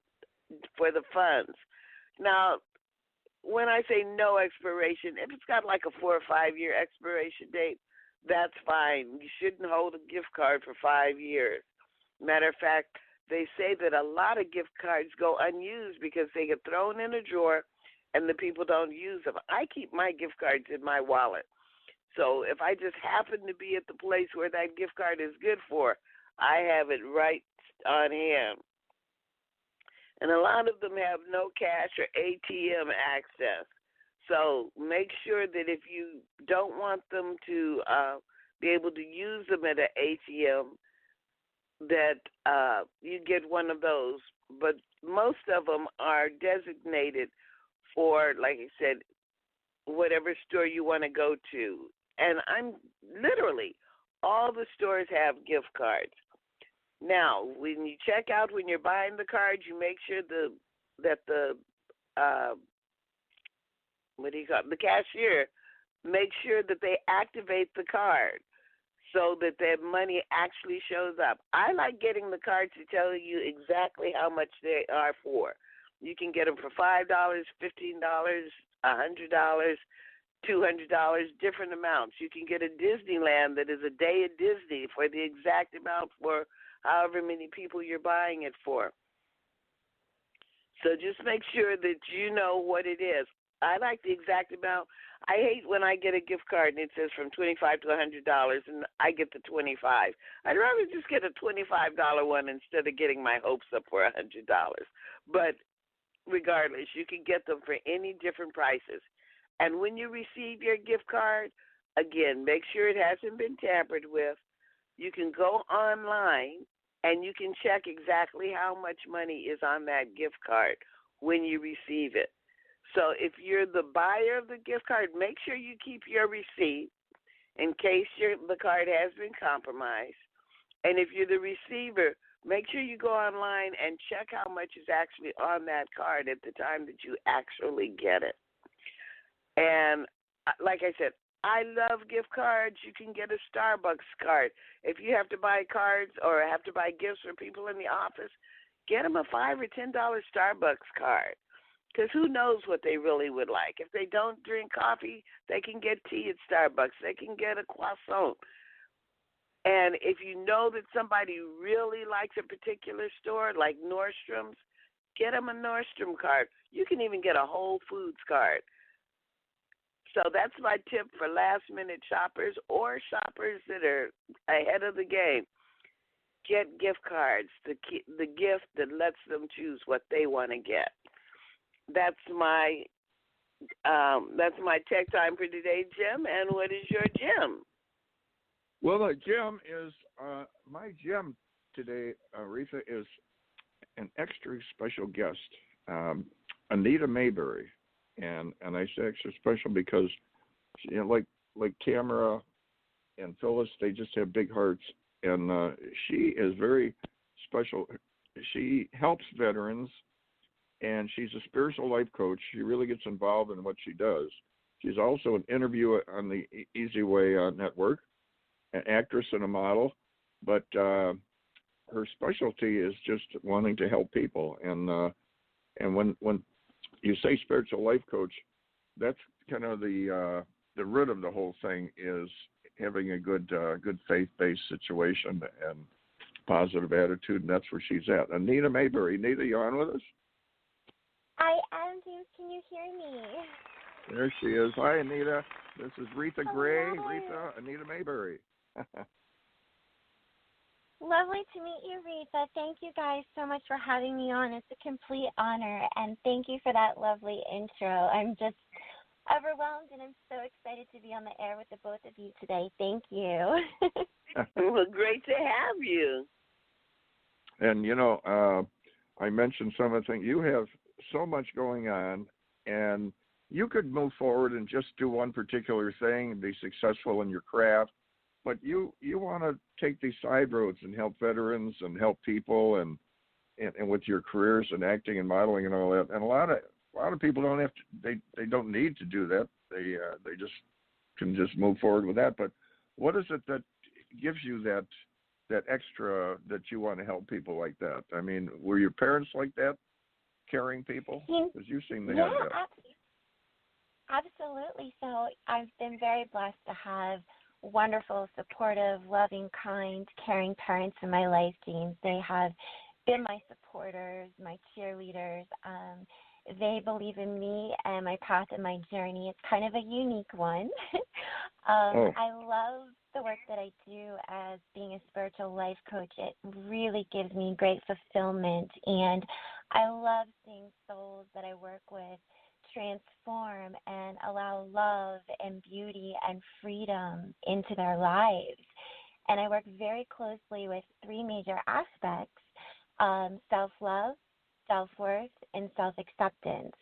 for the funds. Now, when I say no expiration, if it's got like a 4 or 5 year expiration date, that's fine. You shouldn't hold a gift card for 5 years. Matter of fact, they say that a lot of gift cards go unused because they get thrown in a drawer and the people don't use them. I keep my gift cards in my wallet. So if I just happen to be at the place where that gift card is good for, I have it right on hand. And a lot of them have no cash or ATM access. So make sure that if you don't want them to be able to use them at an ATM, that you get one of those. But most of them are designated for, like I said, whatever store you want to go to. And I'm literally, all the stores have gift cards. Now, when you check out, when you're buying the cards, you make sure that the cashier makes sure that they activate the card so that their money actually shows up. I like getting the cards to tell you exactly how much they are for. You can get them for $5, $15, $100, $200, different amounts. You can get a Disneyland that is a day at Disney for the exact amount for however many people you're buying it for. So just make sure that you know what it is. I like the exact amount. I hate when I get a gift card and it says from $25 to $100 and I get the $25. I'd rather just get a $25 one instead of getting my hopes up for $100. But regardless, you can get them for any different prices. And when you receive your gift card, again, make sure it hasn't been tampered with. You can go online and you can check exactly how much money is on that gift card when you receive it. So if you're the buyer of the gift card, make sure you keep your receipt in case the card has been compromised. And if you're the receiver, make sure you go online and check how much is actually on that card at the time that you actually get it. And like I said, I love gift cards. You can get a Starbucks card. If you have to buy cards or have to buy gifts for people in the office, get them a $5 or $10 Starbucks card, because who knows what they really would like. If they don't drink coffee, they can get tea at Starbucks. They can get a croissant. And if you know that somebody really likes a particular store, like Nordstrom's, get them a Nordstrom card. You can even get a Whole Foods card. So that's my tip for last-minute shoppers or shoppers that are ahead of the game. get gift cards, the gift that lets them choose what they want to get. That's my tech time for today, Jim. And what is your gem? Well, the gem is my gem today, Reatha, is an extra special guest, Anita Mayberry, and I say extra special because, you know, like Tamara and Phyllis, they just have big hearts, and she is very special. She helps veterans, and she's a spiritual life coach. She really gets involved in what she does. She's also an interviewer on the Easy Way Network, an actress and a model, but her specialty is just wanting to help people. And when you say spiritual life coach, that's kind of the root of the whole thing, is having a good faith-based situation and positive attitude, and that's where she's at. Anita Mayberry. Anita, you on with us? I am, James. Can you hear me? There she is. Hi, Anita. This is Reatha Gray. Hello. Reatha, Anita Mayberry. Lovely to meet you, Reatha. Thank you guys so much for having me on. It's a complete honor, and thank you for that lovely intro. I'm just overwhelmed, and I'm so excited to be on the air with the both of you today. Thank you. Well, great to have you. And, you know, I mentioned some of the things. You have so much going on, and you could move forward and just do one particular thing and be successful in your craft, but you want to take these side roads and help veterans and help people and with your careers and acting and modeling and all that. And a lot of people don't have to, they don't need to do that. They just can just move forward with that. But what is it that gives you that extra that you want to help people like that? I mean, were your parents like that, caring people? Because you seem to have that. Absolutely. So I've been very blessed to have wonderful, supportive, loving, kind, caring parents in my life, James. They have been my supporters, my cheerleaders. They believe in me and my path and my journey. It's kind of a unique one. I love the work that I do as being a spiritual life coach. It really gives me great fulfillment, and I love seeing souls that I work with transform and allow love and beauty and freedom into their lives. And I work very closely with three major aspects: self-love, self-worth, and self-acceptance.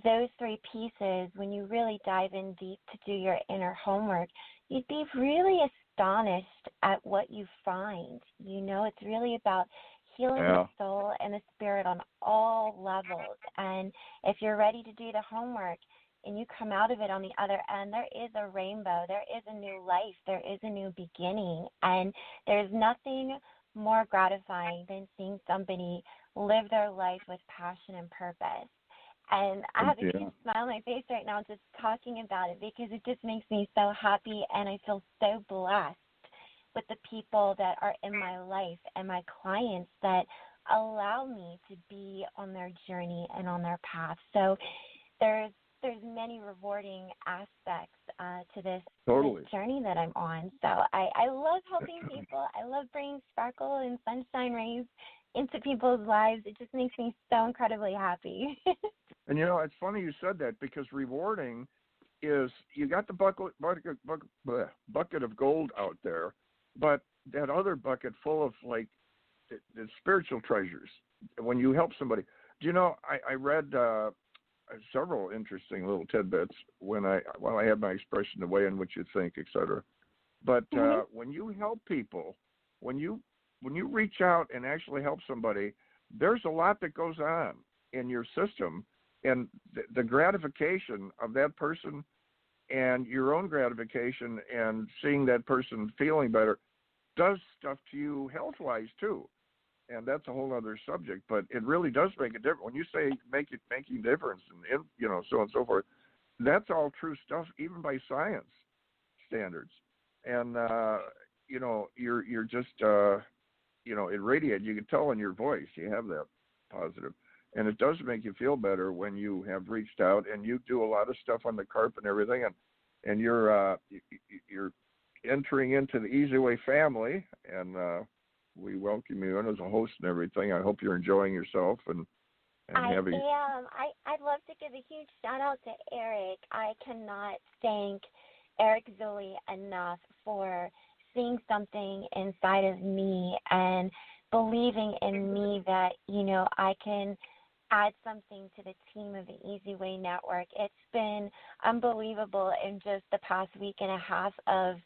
Those three pieces, when you really dive in deep to do your inner homework, you'd be really astonished at what you find. You know, it's really about healing the soul and the spirit on all levels. And if you're ready to do the homework and you come out of it on the other end, there is a rainbow, there is a new life, there is a new beginning. And there's nothing more gratifying than seeing somebody live their life with passion and purpose. And I have a huge smile on my face right now just talking about it, because it just makes me so happy, and I feel so blessed with the people that are in my life and my clients that allow me to be on their journey and on their path. So there's many rewarding aspects to this journey that I'm on. So I love helping people. I love bringing sparkle and sunshine rays into people's lives. It just makes me so incredibly happy. And, you know, it's funny you said that, because rewarding is, you got the bucket of gold out there, but that other bucket full of, like, the spiritual treasures when you help somebody. Do you know, I read several interesting little tidbits while I had my expression, the way in which you think, etc. But when you help people, when you reach out and actually help somebody, there's a lot that goes on in your system, and the gratification of that person and your own gratification and seeing that person feeling better does stuff to you health-wise too. And that's a whole other subject, but it really does make a difference. When you say making a difference and, you know, so on and so forth, that's all true stuff, even by science standards. And, you know, you're just, you know, irradiated. You can tell in your voice you have that positive. And it does make you feel better when you have reached out, and you do a lot of stuff on the carpet and everything, and you're entering into the Easy Way family, and we welcome you in as a host and everything. I hope you're enjoying yourself and having. I am. I'd love to give a huge shout out to Eric. I cannot thank Eric Zuley enough for seeing something inside of me and believing in me that, I can add something to the team of the Easy Way Network. It's been unbelievable in just the past week and a half of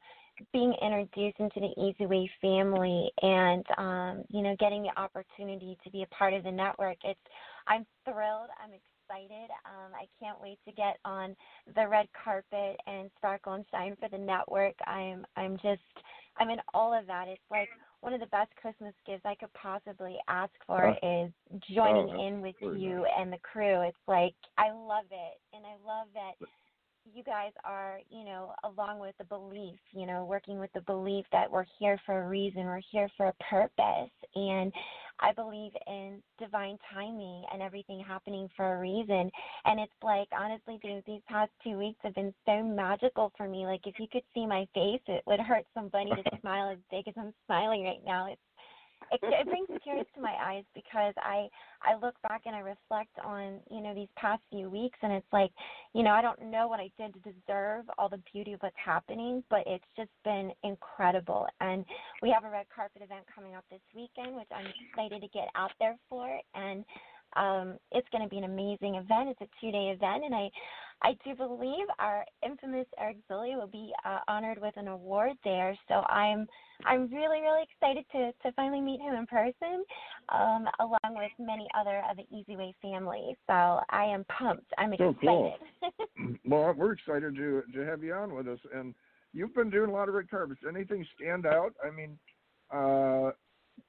being introduced into the Easy Way family and, getting the opportunity to be a part of the network. I'm thrilled. I'm excited. I can't wait to get on the red carpet and sparkle and shine for the network. I'm in all of that. It's like one of the best Christmas gifts I could possibly ask for is joining in with you and the crew. It's like, I love it. And I love that you guys are, along with the belief, working with the belief that we're here for a reason, we're here for a purpose. And I believe in divine timing and everything happening for a reason. And it's like, honestly, James, these past 2 weeks have been so magical for me. Like, if you could see my face, it would hurt somebody to smile as big as I'm smiling right now. It brings tears to my eyes because I look back and I reflect on, these past few weeks, and it's like, I don't know what I did to deserve all the beauty of what's happening, but it's just been incredible. And we have a red carpet event coming up this weekend, which I'm excited to get out there for, and it's going to be an amazing event. It's a 2-day event, and I do believe our infamous Eric Zuley will be honored with an award there. So I'm really, really excited to finally meet him in person, along with many other of the Easy Way family. So I am pumped. I'm excited. Cool. Well, we're excited to have you on with us. And you've been doing a lot of red carpets. Anything stand out? I mean,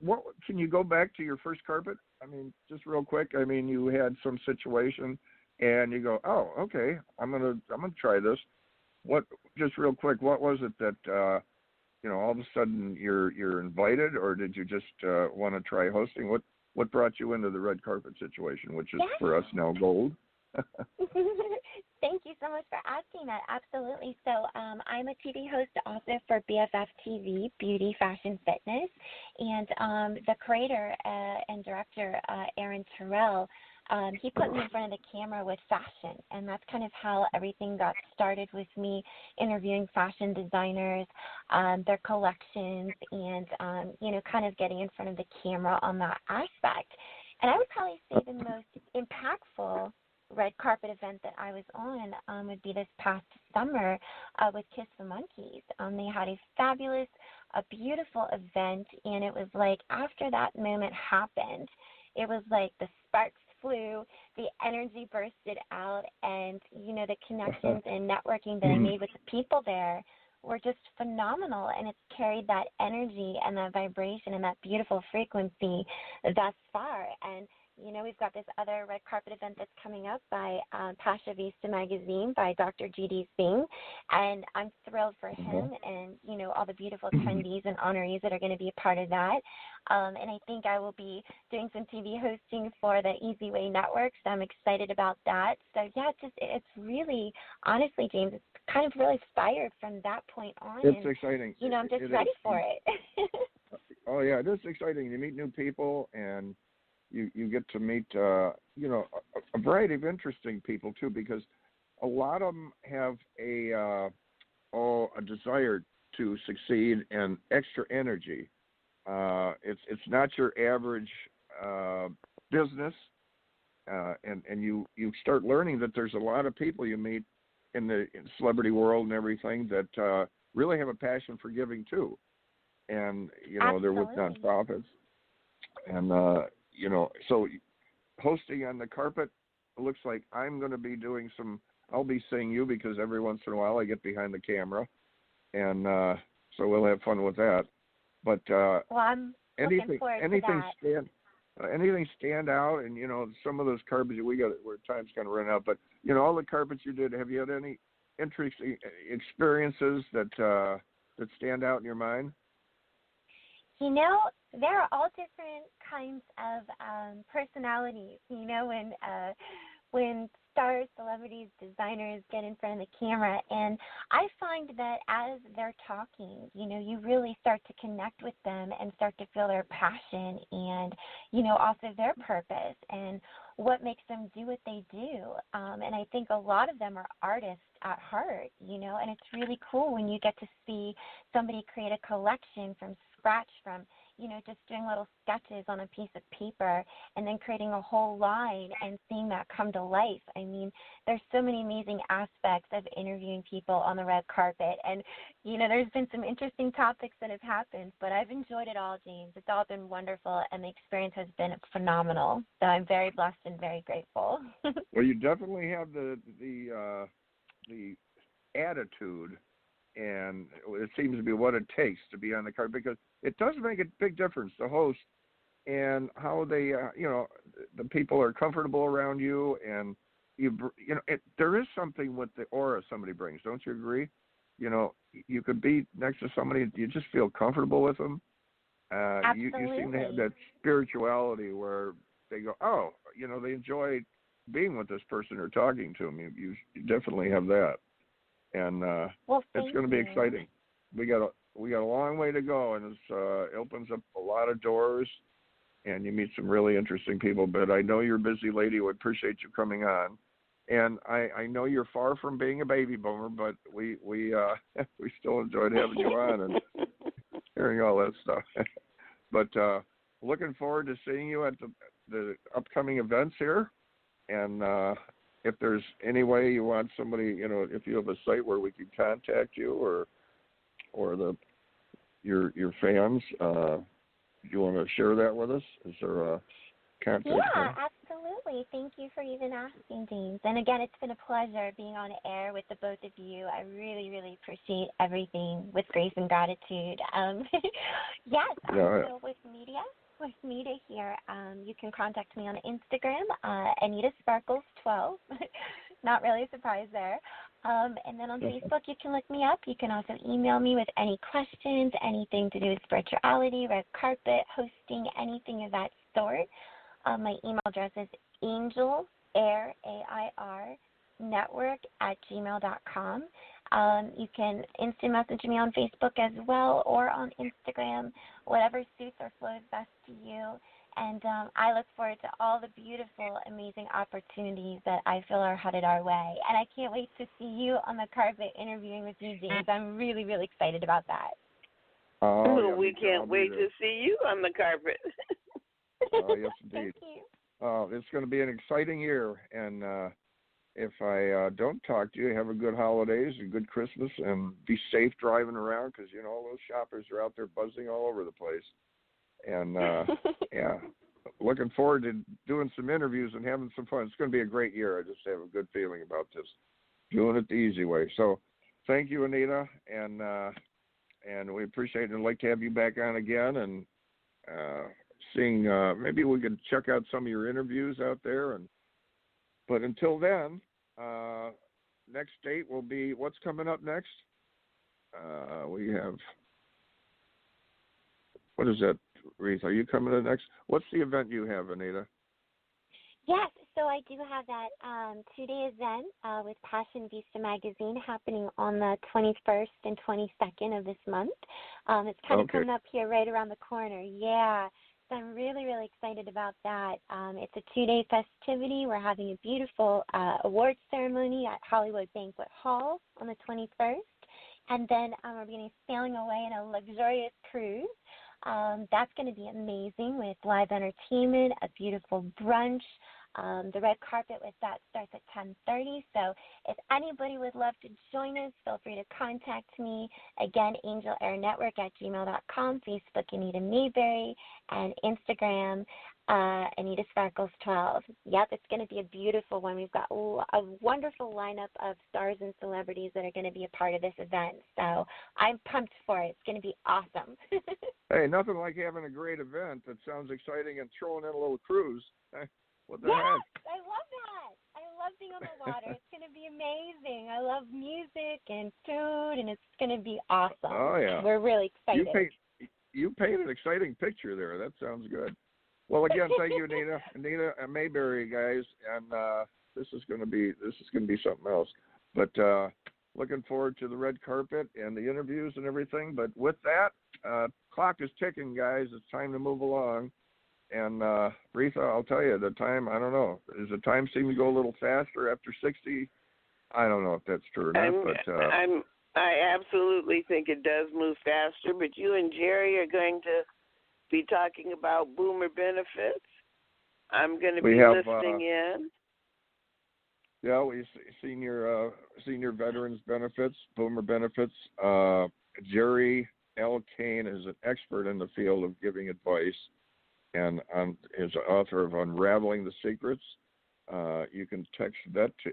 what can you go back to your first carpet? I mean, just real quick. I mean, you had some situation, and you go, "Oh, okay, I'm gonna try this." Just real quick, what was it that all of a sudden you're invited, or did you just want to try hosting? What brought you into the red carpet situation, which is for us now gold? Thank you so much for asking that. Absolutely. So I'm a TV host also for BFF TV, Beauty, Fashion, Fitness. And the creator and director, Aaron Terrell, he put me in front of the camera with fashion. And that's kind of how everything got started with me interviewing fashion designers, their collections, and, kind of getting in front of the camera on that aspect. And I would probably say the most impactful red carpet event that I was on would be this past summer with Kiss the Monkeys. They had a beautiful event, and it was like after that moment happened, it was like the sparks flew, the energy bursted out, and, the connections and networking that I made with the people there were just phenomenal, and it's carried that energy and that vibration and that beautiful frequency thus far. And we've got this other red carpet event that's coming up by Pasha Vista Magazine by Dr. G.D. Singh, and I'm thrilled for him and, all the beautiful attendees and honorees that are going to be a part of that. And I think I will be doing some TV hosting for the Easy Way Network, so I'm excited about that. So, yeah, it's really, honestly, James, it's kind of really inspired from that point on. It's exciting. I'm just ready for it. Oh, yeah, it is exciting. You meet new people, and you get to meet, a variety of interesting people, too, because a lot of them have a desire to succeed and extra energy. It's not your average business, and you start learning that there's a lot of people you meet in the celebrity world and everything that really have a passion for giving, too. And, they're with nonprofits. And, so hosting on the carpet, it looks like I'm going to be doing I'll be seeing you because every once in a while I get behind the camera. And so we'll have fun with that. But I'm looking forward to that. Anything stand out? And, some of those carpets where time's kind of run out. But, all the carpets you did, have you had any interesting experiences that stand out in your mind? There are all different kinds of personalities. When stars, celebrities, designers get in front of the camera, and I find that as they're talking, you really start to connect with them and start to feel their passion and, also their purpose and what makes them do what they do. And I think a lot of them are artists at heart, and it's really cool when you get to see somebody create a collection from scratch, from just doing little sketches on a piece of paper and then creating a whole line and seeing that come to life. I mean, there's so many amazing aspects of interviewing people on the red carpet. And, there's been some interesting topics that have happened, but I've enjoyed it all, James. It's all been wonderful, and the experience has been phenomenal. So I'm very blessed and very grateful. Well, you definitely have the attitude, and it seems to be what it takes to be on the card, because it does make a big difference, the host and how they, the people are comfortable around you, and there is something with the aura somebody brings. Don't you agree? You could be next to somebody, you just feel comfortable with them. You seem to have that spirituality where they go, oh, they enjoy being with this person or talking to them. You definitely have that. And it's going to be exciting. We got a long way to go, and it opens up a lot of doors, and you meet some really interesting people. But I know you're a busy lady. We appreciate you coming on, and I know you're far from being a baby boomer, but we still enjoyed having you on and hearing all that stuff. But looking forward to seeing you at the upcoming events here, and if there's any way you want somebody, if you have a site where we can contact you or your fans, do you want to share that with us? Is there a contact? Yeah, absolutely. Thank you for even asking, James. And again, it's been a pleasure being on air with the both of you. I really, really appreciate everything with grace and gratitude. Yes, so with media here, you can contact me on Instagram, Anita Sparkles 12. Not really a surprise there. And then on Facebook, you can look me up. You can also email me with any questions, anything to do with spirituality, red carpet, hosting, anything of that sort. My email address is angelair, AIR, network@gmail.com. You can instant message me on Facebook as well, or on Instagram, whatever suits or flows best to you. And I look forward to all the beautiful, amazing opportunities that I feel are headed our way. And I can't wait to see you on the carpet interviewing with you, James. I'm really, really excited about that. Oh, we can't wait to see you on the carpet. Oh, yes, indeed. Thank you. It's going to be an exciting year, and if I don't talk to you, have a good holidays, a good Christmas, and be safe driving around, because, all those shoppers are out there buzzing all over the place. And, yeah, looking forward to doing some interviews and having some fun. It's going to be a great year. I just have a good feeling about this, doing it the easy way. So thank you, Anita, and we appreciate it. And I'd like to have you back on again, and seeing maybe we could check out some of your interviews out there. But until then, next date will be, what's coming up next? We have, what is that, Reatha? Are you coming to next? What's the event you have, Anita? Yes, so I do have that 2-day event with Passion Vista Magazine happening on the 21st and 22nd of this month. It's kind of coming up here right around the corner. Yeah. So I'm really, really excited about that. It's a 2-day festivity. We're having a beautiful awards ceremony at Hollywood Banquet Hall on the 21st. And then we're going to be sailing away in a luxurious cruise. That's going to be amazing with live entertainment, a beautiful brunch. The red carpet with that starts at 10:30. So if anybody would love to join us, feel free to contact me. Again, angelairnetwork@gmail.com, Facebook Anita Mayberry, and Instagram Anita Sparkles 12. Yep, it's going to be a beautiful one. We've got a wonderful lineup of stars and celebrities that are going to be a part of this event. So I'm pumped for it. It's going to be awesome. Hey, nothing like having a great event that sounds exciting and throwing in a little cruise. What the heck? I love that. I love being on the water. It's going to be amazing. I love music and food, and it's going to be awesome. Oh, yeah. We're really excited. You paint an exciting picture there. That sounds good. Well, again, thank you, Anita. Anita Mayberry, guys. And this is going to be something else. But looking forward to the red carpet and the interviews and everything. But with that, clock is ticking, guys. It's time to move along. And Reatha, I'll tell you, the time, I don't know. Does the time seem to go a little faster after 60? I don't know if that's true or not. I absolutely think it does move faster. But you and Jerry are going to be talking about boomer benefits. I'm going to be listening in. Yeah, we senior veterans benefits, boomer benefits. Jerry L. Kane is an expert in the field of giving advice, and is the author of Unraveling the Secrets. You can text VET to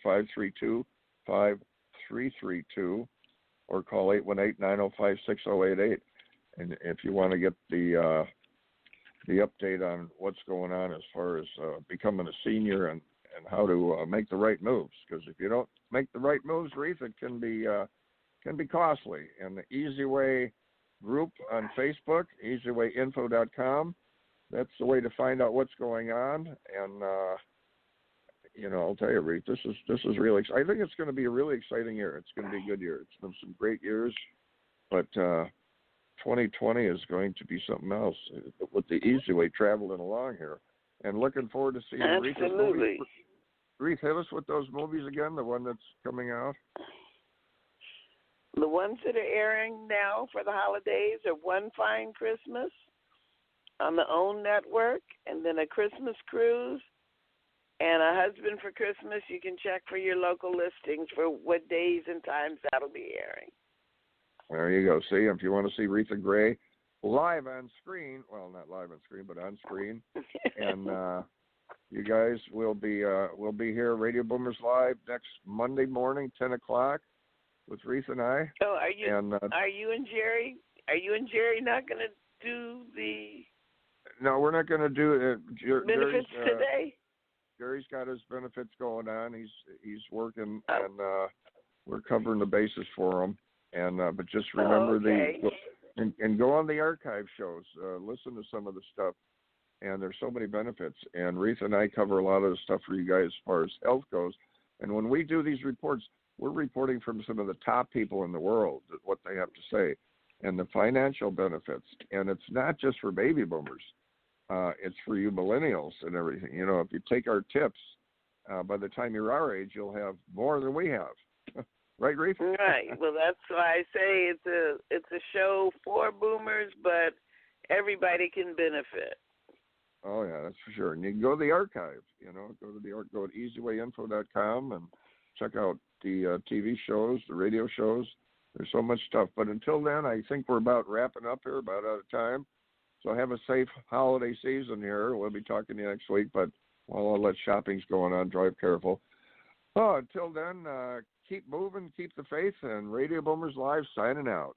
818-532-5332 or call 818-905-6088. And if you want to get the update on what's going on as far as becoming a senior and how to make the right moves, because if you don't make the right moves, Reatha, it can be costly. And the Easy Way group on Facebook, easywayinfo.com, that's the way to find out what's going on. And I'll tell you, Reatha, this is really. I think it's going to be a really exciting year. It's going to be a good year. It's been some great years, but 2020 is going to be something else with the Easy Way traveling along here. And looking forward to seeing Reatha's movies. Reatha, hit us with those movies again, the one that's coming out. The ones that are airing now for the holidays are One Fine Christmas on the OWN network, and then A Christmas Cruise, and A Husband for Christmas. You can check for your local listings for what days and times that'll be airing. There you go. See, if you want to see Reatha Grey live on screen, well, not live on screen, but on screen, and you guys will be here, Radio Boomers Live, next Monday morning, 10 o'clock, with Reatha and I. Oh, are you and Jerry? Are you and Jerry not going to do the? No, we're not going to do benefits today. Jerry's got his benefits going on. He's working, and we're covering the bases for him. And but just remember and go on the archive shows. Listen to some of the stuff, and there's so many benefits. And Reatha and I cover a lot of the stuff for you guys as far as health goes. And when we do these reports, we're reporting from some of the top people in the world what they have to say, and the financial benefits. And it's not just for baby boomers; it's for you millennials and everything. If you take our tips, by the time you're our age, you'll have more than we have. Right, Reatha? Right. Well, that's why I say it's a show for boomers, but everybody can benefit. Oh yeah, that's for sure. And you can go to the archive. Go to easywayinfo.com and check out the TV shows, the radio shows. There's so much stuff. But until then, I think we're about wrapping up here, about out of time. So have a safe holiday season here. We'll be talking to you next week. But while all that shopping's going on, drive careful. Oh, until then. Keep moving, keep the faith, and Radio Boomers Live signing out.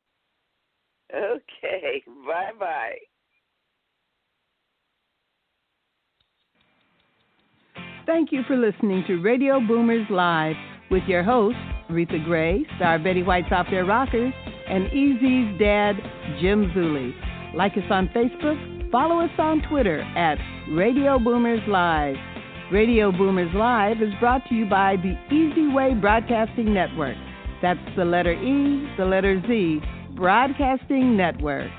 Okay, bye-bye. Thank you for listening to Radio Boomers Live with your hosts, Reatha Grey, Star Betty White's Off Their Rockers, and Easy's dad, Jim Zuley. Like us on Facebook, follow us on Twitter at Radio Boomers Live. Radio Boomers Live is brought to you by the Easy Way Broadcasting Network. That's the letter E, the letter Z, Broadcasting Network.